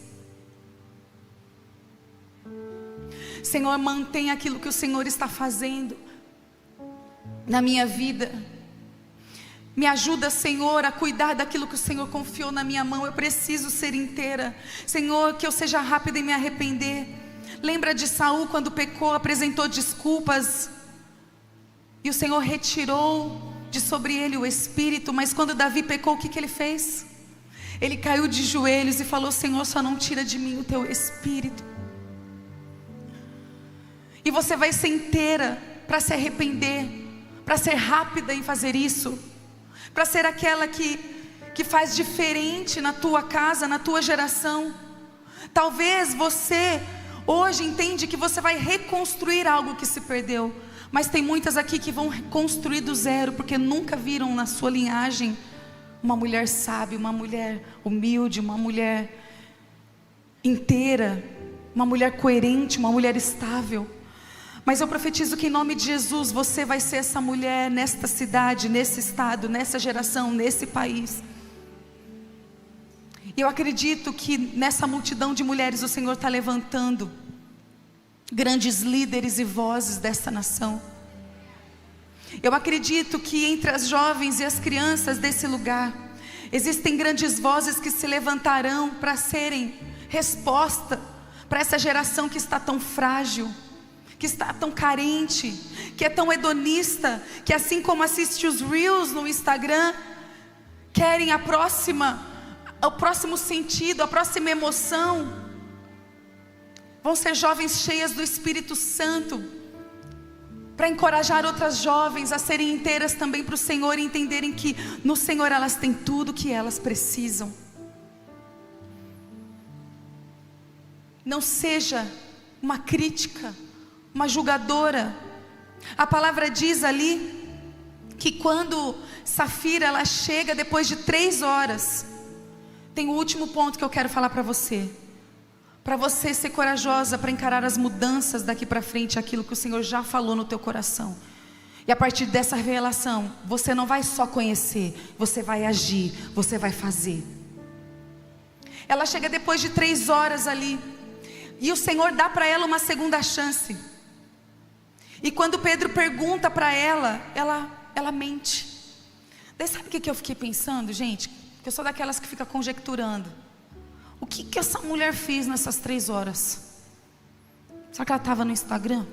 Senhor, mantenha aquilo que o Senhor está fazendo na minha vida. Me ajuda, Senhor, a cuidar daquilo que o Senhor confiou na minha mão. Eu preciso ser inteira. Senhor, que eu seja rápida em me arrepender. Lembra de Saul quando pecou, apresentou desculpas e o Senhor retirou de sobre ele o espírito. Mas quando Davi pecou, o que ele fez? Ele caiu de joelhos e falou: Senhor, só não tira de mim o teu espírito. E você vai ser inteira para se arrepender, para ser rápida em fazer isso, para ser aquela que faz diferente na tua casa, na tua geração. Talvez você hoje entende que você vai reconstruir algo que se perdeu, mas tem muitas aqui que vão construir do zero, porque nunca viram na sua linhagem uma mulher sábia, uma mulher humilde, uma mulher inteira, uma mulher coerente, uma mulher estável. Mas eu profetizo que em nome de Jesus você vai ser essa mulher nesta cidade, nesse estado, nessa geração, nesse país. E eu acredito que nessa multidão de mulheres o Senhor está levantando grandes líderes e vozes dessa nação. Eu acredito que entre as jovens e as crianças desse lugar existem grandes vozes que se levantarão para serem resposta para essa geração que está tão frágil, que está tão carente, que é tão hedonista, que assim como assiste os Reels no Instagram, querem o próximo sentido, a próxima emoção. Vão ser jovens cheias do Espírito Santo, para encorajar outras jovens a serem inteiras também para o Senhor e entenderem que no Senhor elas têm tudo o que elas precisam. Não seja uma crítica, uma julgadora. A palavra diz ali que quando Safira ela chega depois de 3 horas, Tem o último ponto que eu quero falar para você. Para você ser corajosa para encarar as mudanças daqui para frente, aquilo que o Senhor já falou no teu coração. E a partir dessa revelação, você não vai só conhecer, você vai agir, você vai fazer. Ela chega depois de 3 horas ali, e o Senhor dá para ela uma segunda chance. E quando Pedro pergunta para ela, ela mente. Daí sabe o que eu fiquei pensando, gente? Que eu sou daquelas que fica conjecturando. O que essa mulher fez nessas 3 horas? Será que ela estava no Instagram?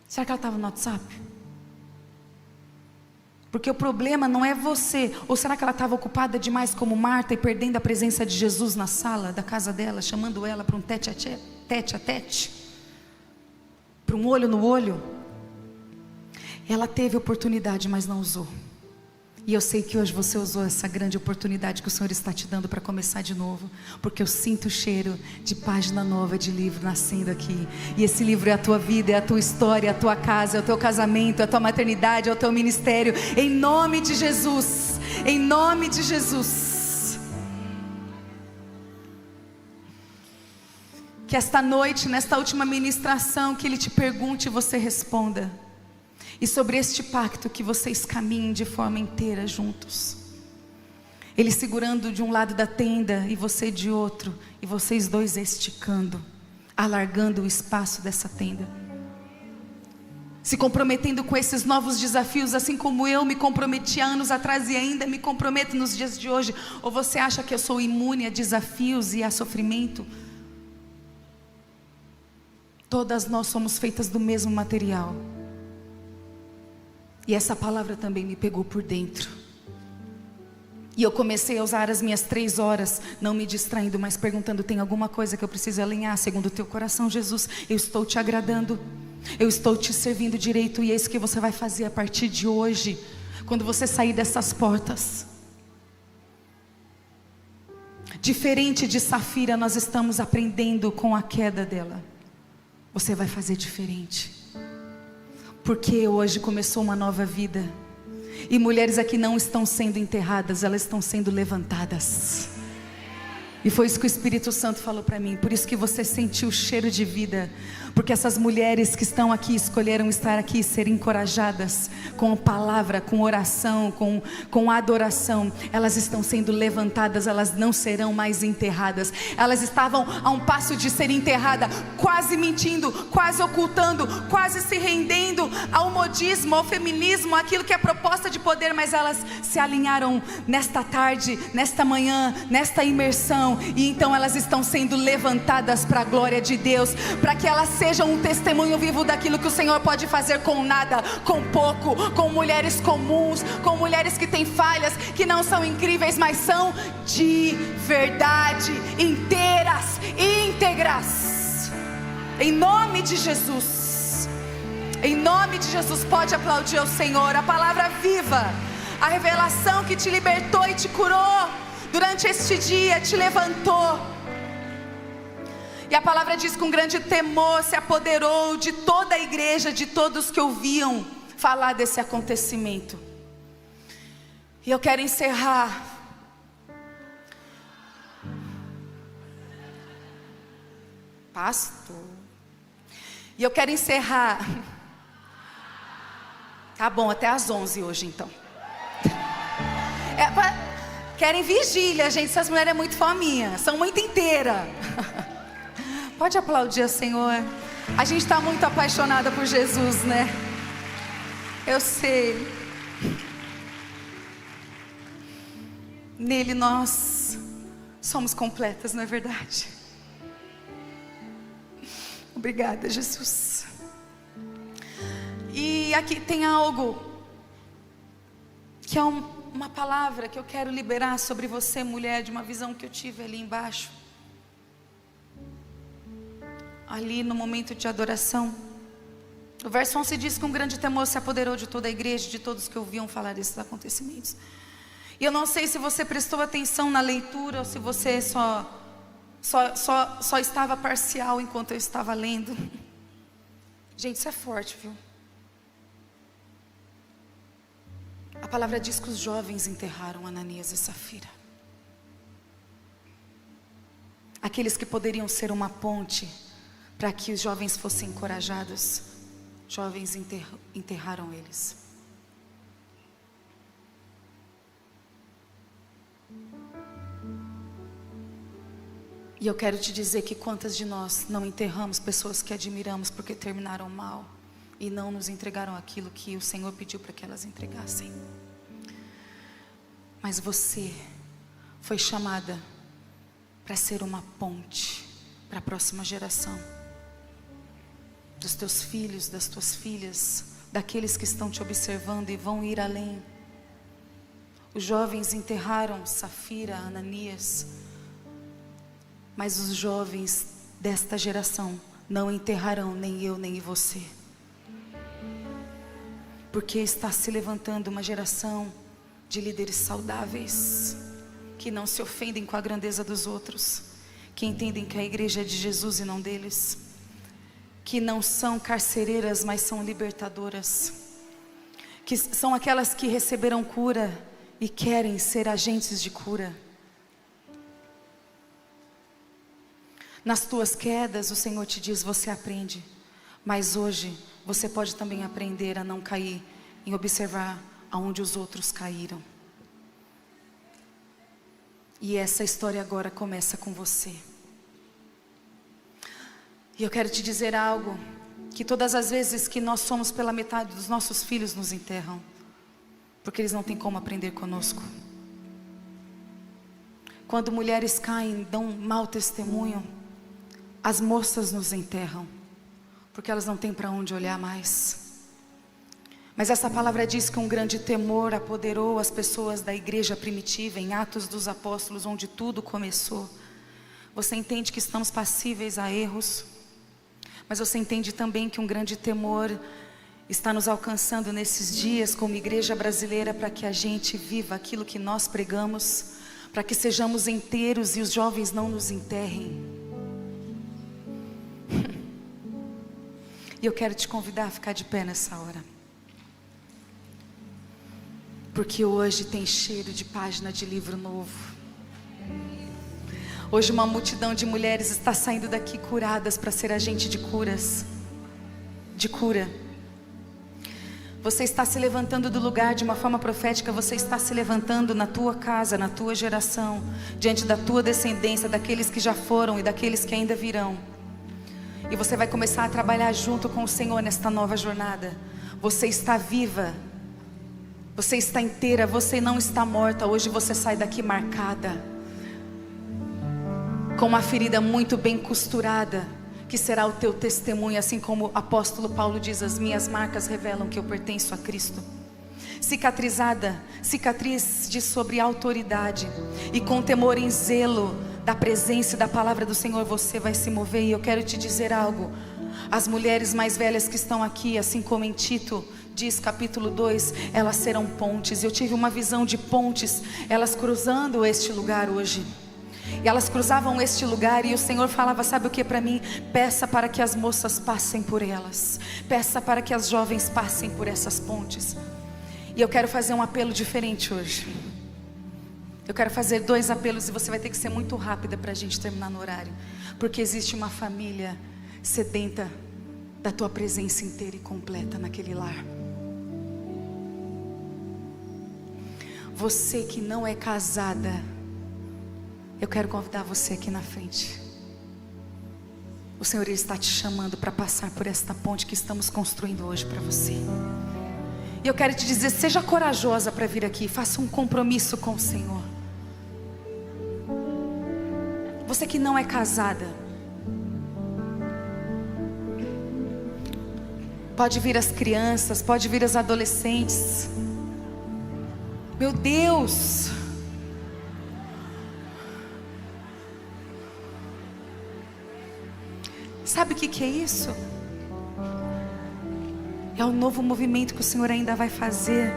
Será que ela estava no WhatsApp? Porque o problema não é você. Ou será que ela estava ocupada demais como Marta e perdendo a presença de Jesus na sala da casa dela, chamando ela para um tete a tete? Para um olho no olho? Ela teve oportunidade, mas não usou. E eu sei que hoje você usou essa grande oportunidade que o Senhor está te dando para começar de novo. Porque eu sinto o cheiro de página nova de livro nascendo aqui. E esse livro é a tua vida, é a tua história, é a tua casa, é o teu casamento, é a tua maternidade, é o teu ministério. Em nome de Jesus. Em nome de Jesus. Que esta noite, nesta última ministração, que Ele te pergunte e você responda. E sobre este pacto que vocês caminhem de forma inteira juntos. Ele segurando de um lado da tenda e você de outro. E vocês dois esticando, alargando o espaço dessa tenda. Se comprometendo com esses novos desafios, assim como eu me comprometi há anos atrás e ainda me comprometo nos dias de hoje. Ou você acha que eu sou imune a desafios e a sofrimento? Todas nós somos feitas do mesmo material. E essa palavra também me pegou por dentro. E eu comecei a usar as minhas 3 horas, não me distraindo, mas perguntando: tem alguma coisa que eu preciso alinhar segundo o teu coração, Jesus? Eu estou te agradando, eu estou te servindo direito. E é isso que você vai fazer a partir de hoje, quando você sair dessas portas. Diferente de Safira, nós estamos aprendendo com a queda dela. Você vai fazer diferente. Porque hoje começou uma nova vida. E mulheres aqui não estão sendo enterradas, elas estão sendo levantadas. E foi isso que o Espírito Santo falou para mim. Por isso que você sentiu o cheiro de vida. Porque essas mulheres que estão aqui escolheram estar aqui e serem encorajadas com palavra, com oração, com adoração. Elas estão sendo levantadas, elas não serão mais enterradas. Elas estavam a um passo de ser enterrada, quase mentindo, quase ocultando, quase se rendendo ao modismo, ao feminismo, aquilo que é proposta de poder. Mas elas se alinharam nesta tarde, nesta manhã, nesta imersão. E então elas estão sendo levantadas para a glória de Deus, para que elas sejam um testemunho vivo daquilo que o Senhor pode fazer com nada, com pouco, com mulheres comuns, com mulheres que têm falhas, que não são incríveis, mas são de verdade, inteiras, íntegras. Em nome de Jesus. Em nome de Jesus, pode aplaudir ao Senhor. A palavra viva, a revelação que te libertou e te curou durante este dia, te levantou. E a palavra diz que um grande temor se apoderou de toda a igreja, de todos que ouviam falar desse acontecimento. E eu quero encerrar pastor. E eu quero encerrar. Tá bom, até às 11 hoje então. Querem vigília, gente. Essas mulheres são muito fominhas, são muito inteiras. Pode aplaudir ao Senhor. A gente está muito apaixonada por Jesus, né? Eu sei. Nele nós somos completas, não é verdade? Obrigada, Jesus. E aqui tem algo que é uma palavra que eu quero liberar sobre você, mulher, de uma visão que eu tive ali embaixo. Ali no momento de adoração. O verso 11 diz que um grande temor se apoderou de toda a igreja, de todos que ouviam falar desses acontecimentos. E eu não sei se você prestou atenção na leitura, ou se você só estava parcial enquanto eu estava lendo. Gente, isso é forte, viu? A palavra diz que os jovens enterraram Ananias e Safira. Aqueles que poderiam ser uma ponte para que os jovens fossem encorajados, jovens enterraram eles. E eu quero te dizer que quantas de nós não enterramos pessoas que admiramos porque terminaram mal e não nos entregaram aquilo que o Senhor pediu para que elas entregassem. Mas você foi chamada para ser uma ponte para a próxima geração, dos teus filhos, das tuas filhas, daqueles que estão te observando e vão ir além. Os jovens enterraram Safira, Ananias, mas os jovens desta geração não enterrarão nem eu nem você, porque está se levantando uma geração de líderes saudáveis, que não se ofendem com a grandeza dos outros, que entendem que a igreja é de Jesus e não deles, que não são carcereiras, mas são libertadoras, que são aquelas que receberam cura e querem ser agentes de cura. Nas tuas quedas, o Senhor te diz, você aprende, mas hoje você pode também aprender a não cair em observar aonde os outros caíram. E essa história agora começa com você. E eu quero te dizer algo, que todas as vezes que nós somos pela metade dos nossos filhos nos enterram, porque eles não têm como aprender conosco. Quando mulheres caem, dão mau testemunho, as moças nos enterram, porque elas não têm para onde olhar mais. Mas essa palavra diz que um grande temor apoderou as pessoas da igreja primitiva, em Atos dos Apóstolos, onde tudo começou. Você entende que estamos passíveis a erros, mas você entende também que um grande temor está nos alcançando nesses dias como igreja brasileira, para que a gente viva aquilo que nós pregamos, para que sejamos inteiros e os jovens não nos enterrem. E eu quero te convidar a ficar de pé nessa hora, porque hoje tem cheiro de página de livro novo. Hoje uma multidão de mulheres está saindo daqui curadas para ser agente de curas, de cura. Você está se levantando do lugar de uma forma profética. Você está se levantando na tua casa, na tua geração, diante da tua descendência, daqueles que já foram e daqueles que ainda virão. E você vai começar a trabalhar junto com o Senhor nesta nova jornada. Você está viva, você está inteira, você não está morta. Hoje você sai daqui marcada, com uma ferida muito bem costurada, que será o teu testemunho, assim como o apóstolo Paulo diz, as minhas marcas revelam que eu pertenço a Cristo. Cicatrizada, cicatriz de sobre autoridade, e com temor em zelo da presença e da palavra do Senhor você vai se mover. E eu quero te dizer algo, as mulheres mais velhas que estão aqui, assim como em Tito diz capítulo 2, elas serão pontes. Eu tive uma visão de pontes, elas cruzando este lugar hoje. E elas cruzavam este lugar e o Senhor falava, sabe o que para mim? Peça para que as moças passem por elas, peça para que as jovens passem por essas pontes. E eu quero fazer um apelo diferente hoje. Eu quero fazer 2 apelos e você vai ter que ser muito rápida para a gente terminar no horário, porque existe uma família sedenta da tua presença inteira e completa naquele lar. Você que não é casada, eu quero convidar você aqui na frente. O Senhor está te chamando para passar por esta ponte que estamos construindo hoje para você. E eu quero te dizer, seja corajosa para vir aqui, faça um compromisso com o Senhor. Você que não é casada, pode vir as crianças, pode vir as adolescentes. Meu Deus! Sabe o que é isso? É o novo movimento que o Senhor ainda vai fazer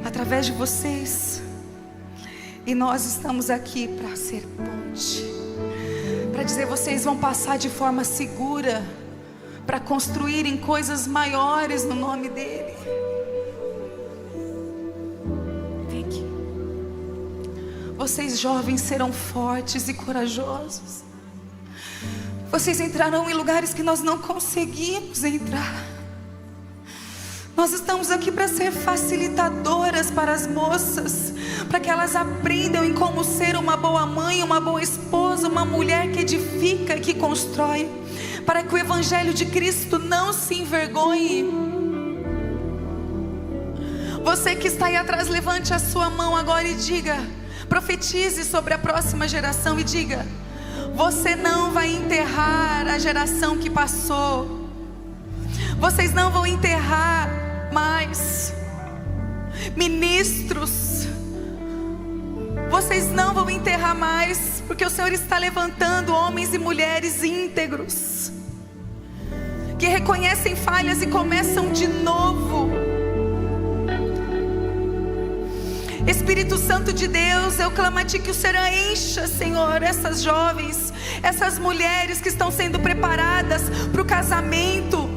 através de vocês. E nós estamos aqui para ser ponte, para dizer, vocês vão passar de forma segura, para construírem coisas maiores no nome dEle. Vocês jovens serão fortes e corajosos. Vocês entrarão em lugares que nós não conseguimos entrar. Nós estamos aqui para ser facilitadoras para as moças, para que elas aprendam em como ser uma boa mãe, uma boa esposa, uma mulher que edifica e que constrói, para que o Evangelho de Cristo não se envergonhe. Você que está aí atrás, levante a sua mão agora e diga, profetize sobre a próxima geração e diga: você não vai enterrar a geração que passou. Vocês não vão enterrar mais ministros. Vocês não vão enterrar mais, porque o Senhor está levantando homens e mulheres íntegros, que reconhecem falhas e começam de novo. Espírito Santo de Deus, eu clamo a Ti que o Senhor encha, Senhor, essas jovens, essas mulheres que estão sendo preparadas para o casamento,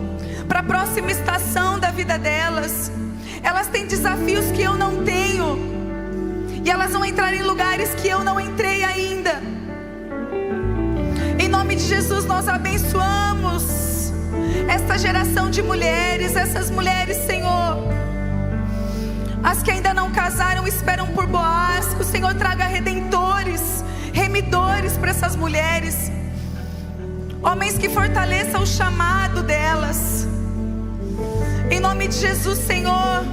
para a próxima estação da vida delas. Elas têm desafios que eu não tenho, e elas vão entrar em lugares que eu não entrei ainda. Em nome de Jesus nós abençoamos esta geração de mulheres, essas mulheres, Senhor, as que ainda não casaram, esperam por Boaz, que o Senhor traga redentores, remidores para essas mulheres, homens que fortaleçam o chamado delas. Em nome de Jesus, Senhor,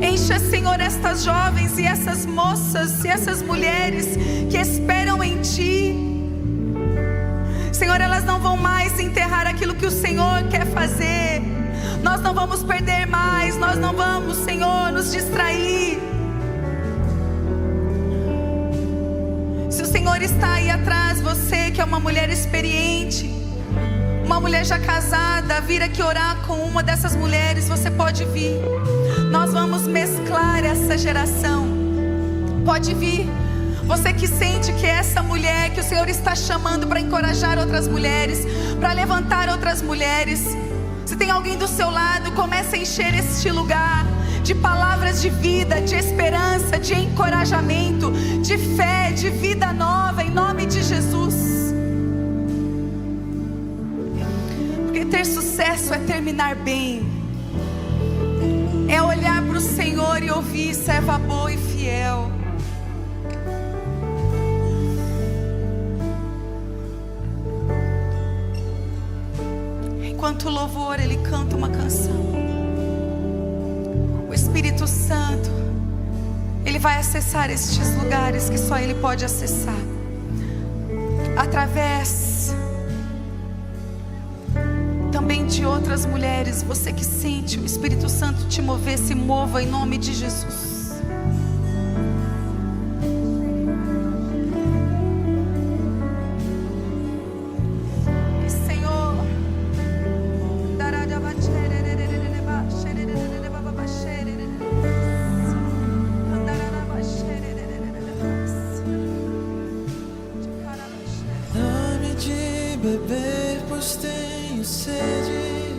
encha, Senhor, estas jovens e essas moças e essas mulheres que esperam em Ti. Senhor, elas não vão mais enterrar aquilo que o Senhor quer fazer. Nós não vamos perder mais, nós não vamos, Senhor, nos distrair. Se o Senhor está aí atrás, você que é uma mulher experiente, uma mulher já casada, vir aqui orar com uma dessas mulheres, você pode vir. Nós vamos mesclar essa geração. Pode vir. Você que sente que é essa mulher que o Senhor está chamando para encorajar outras mulheres, para levantar outras mulheres. Se tem alguém do seu lado, comece a encher este lugar de palavras de vida, de esperança, de encorajamento, de fé, de vida nova, em nome de Jesus. Porque ter sucesso é terminar bem, é olhar para o Senhor e ouvir: serva boa e fiel. Enquanto o louvor, ele canta uma canção, o Espírito Santo, ele vai acessar estes lugares que só ele pode acessar, através também de outras mulheres. Você que sente o Espírito Santo te mover, se mova em nome de Jesus. Beber, pois tenho sede.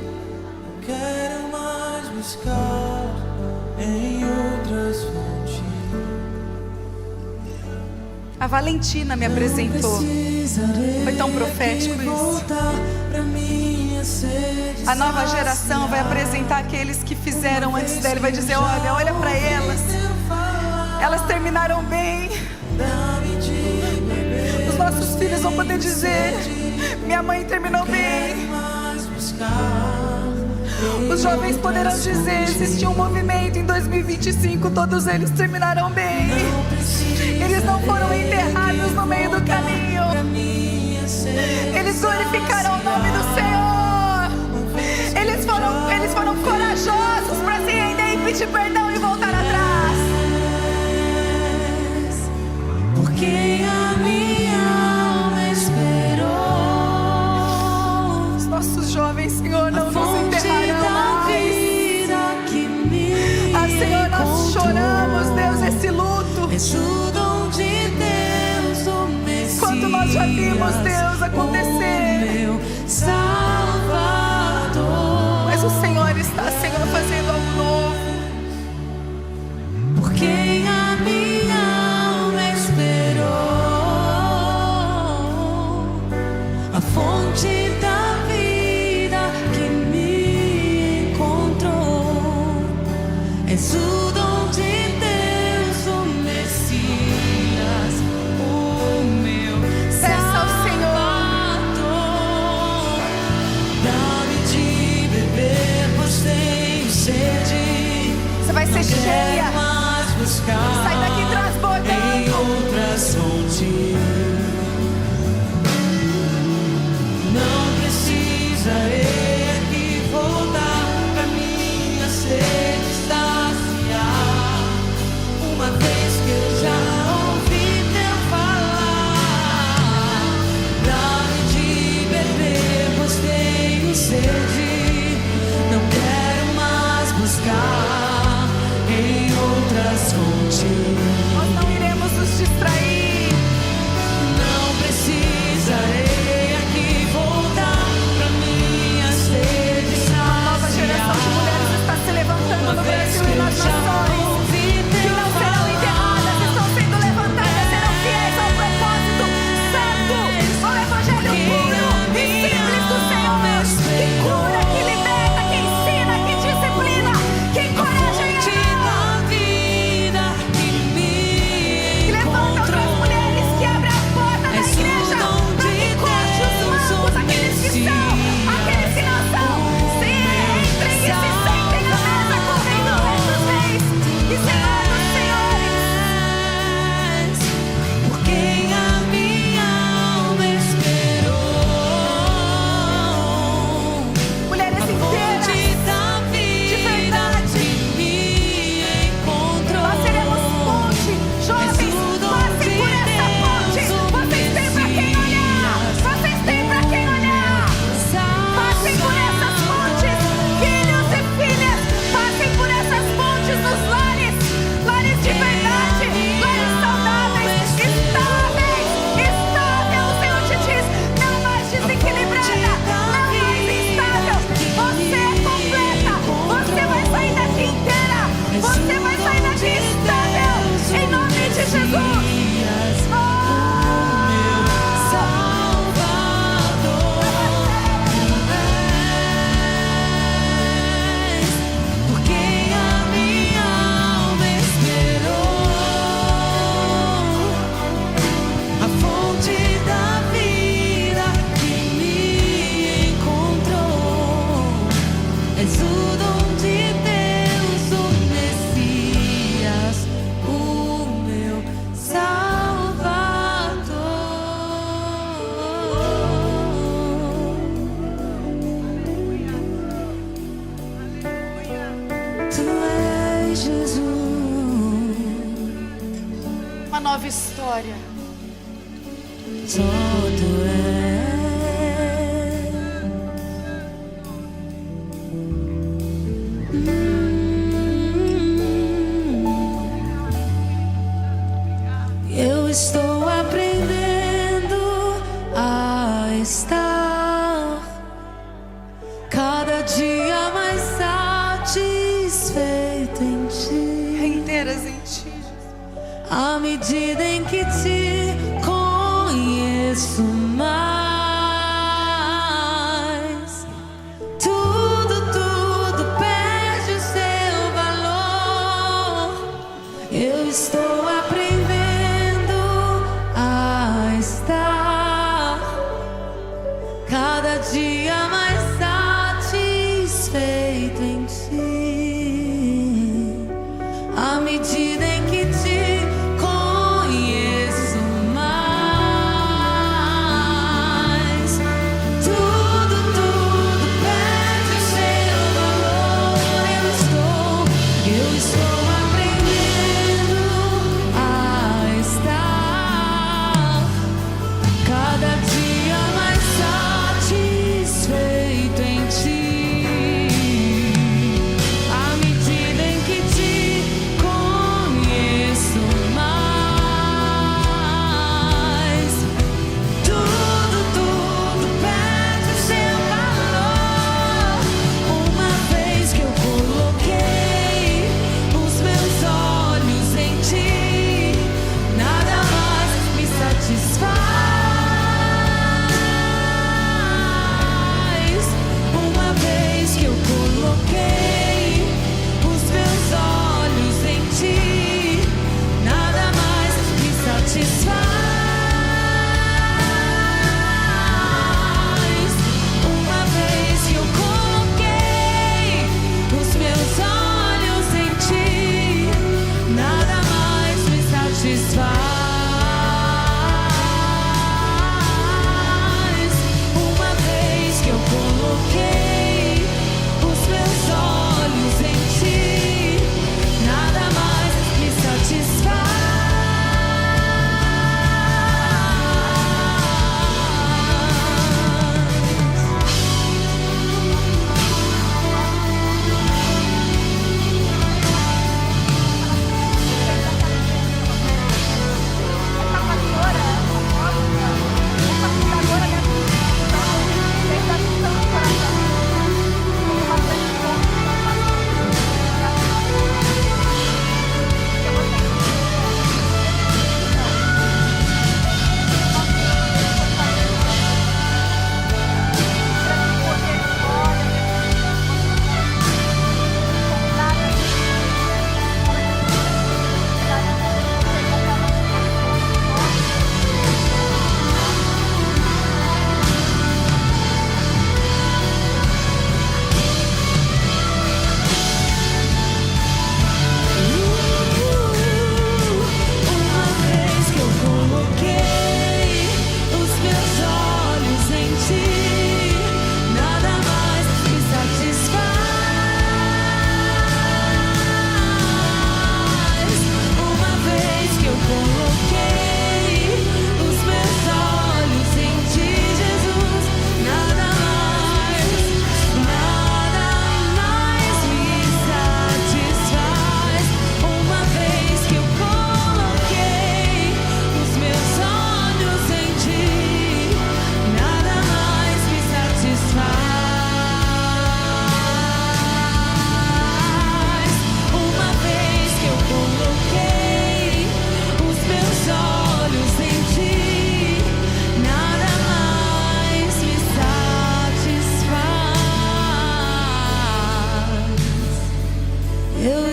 Não quero mais buscar em outras fontes. A Valentina me apresentou. Foi tão profético isso. A nova geração vai apresentar aqueles que fizeram antes dela. Vai dizer: olha para elas. Elas terminaram bem. Os nossos filhos vão poder dizer: minha mãe terminou bem. Os jovens poderão dizer: existiu um movimento em 2025, todos eles terminaram bem. Eles não foram enterrados no meio do caminho. Eles glorificaram o nome do Senhor. Eles foram corajosos para se render e pedir perdão e voltar atrás. Porque a minha alma esperou. Os nossos jovens, Senhor, não nos enterrarão mais. Senhor, nós choramos, Deus, esse luto. És o dom de Deus, o Messias. Quanto nós já vimos, Deus, acontecer. Meu Salvador. Mas o Senhor está, Senhor, fazendo algo novo. Porque a minha alma fonte da vida que me encontrou. És o dom de Deus, o Messias, o meu Salvador. Dá-me de beber, pois tenho sede. Você vai ser cheia. Sai daqui transbordando em outras fontes. Não precisarei aqui voltar pra minha sede saciar. Uma vez que eu já ouvi teu falar. Dá-me de beber, pois tenho sede. Não quero mais buscar em outras fontes. Nós não iremos nos distrair. Não precisarei aqui voltar pra minha sede saciar. Uma nova geração de mulheres está se levantando no Brasil e nas nações, que não serão enterradas, estão sendo levantadas, serão fiéis ao propósito santo, ao evangelho puro e simples do Senhor, que cura, que liberta, que ensina, que disciplina, que encoraja e levanta outras mulheres, que abre a porta da igreja para que corte os mancos, aqueles que são, aqueles que não são. Sim, entrem e se sentem à mesa com o Rei dos Reis e Senhor dos Senhores. Por quem a minha alma esperou. Mulheres inteiras, De da vida verdade. que me encontrou. Nós seremos ponte. Jovens, passem por essa ponte. Vocês têm pra quem olhar. Vocês têm pra quem olhar. Passem por essas pontes, filhos e filhas. Passem por essas pontes nos lares. Lares de verdade, lares saudáveis, estáveis. Estável, o Senhor te diz. Não mais desequilibrada, não mais instável. Você é completa. Você vai sair daqui inteira. Você vai sair daqui estável. Em nome de Jesus. Por quem a minha alma esperou. A fonte da vida que me encontrou. És o dom de Deus, o Messias, o meu Salvador. Tu és Jesus. Uma nova história. Só tu és. Eu estou aprendendo a estar cada dia mais satisfeito em ti. Inteiras em ti. À medida em que te conheço mais, tudo perde o seu valor. Eu estou aprendendo a estar cada dia mais satisfeito em ti. À medida em que te conheço mais, tudo perde o seu valor. Eu estou aprendendo a estar cada dia mais satisfeito em ti.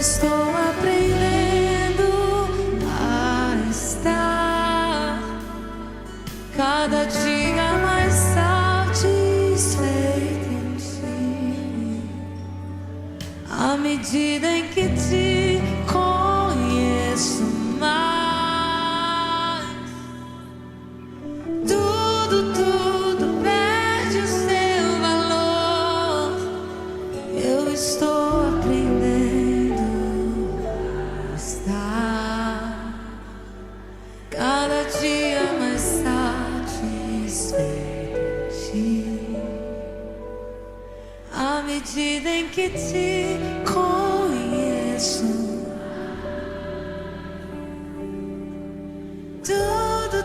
estou aprendendo a estar cada dia mais satisfeito em ti, à medida em que te conheço mais. Tudo perde o seu valor. Eu estou aprendendo a estar cada dia mais satisfeito em ti, à medida em que te conheço. Tudo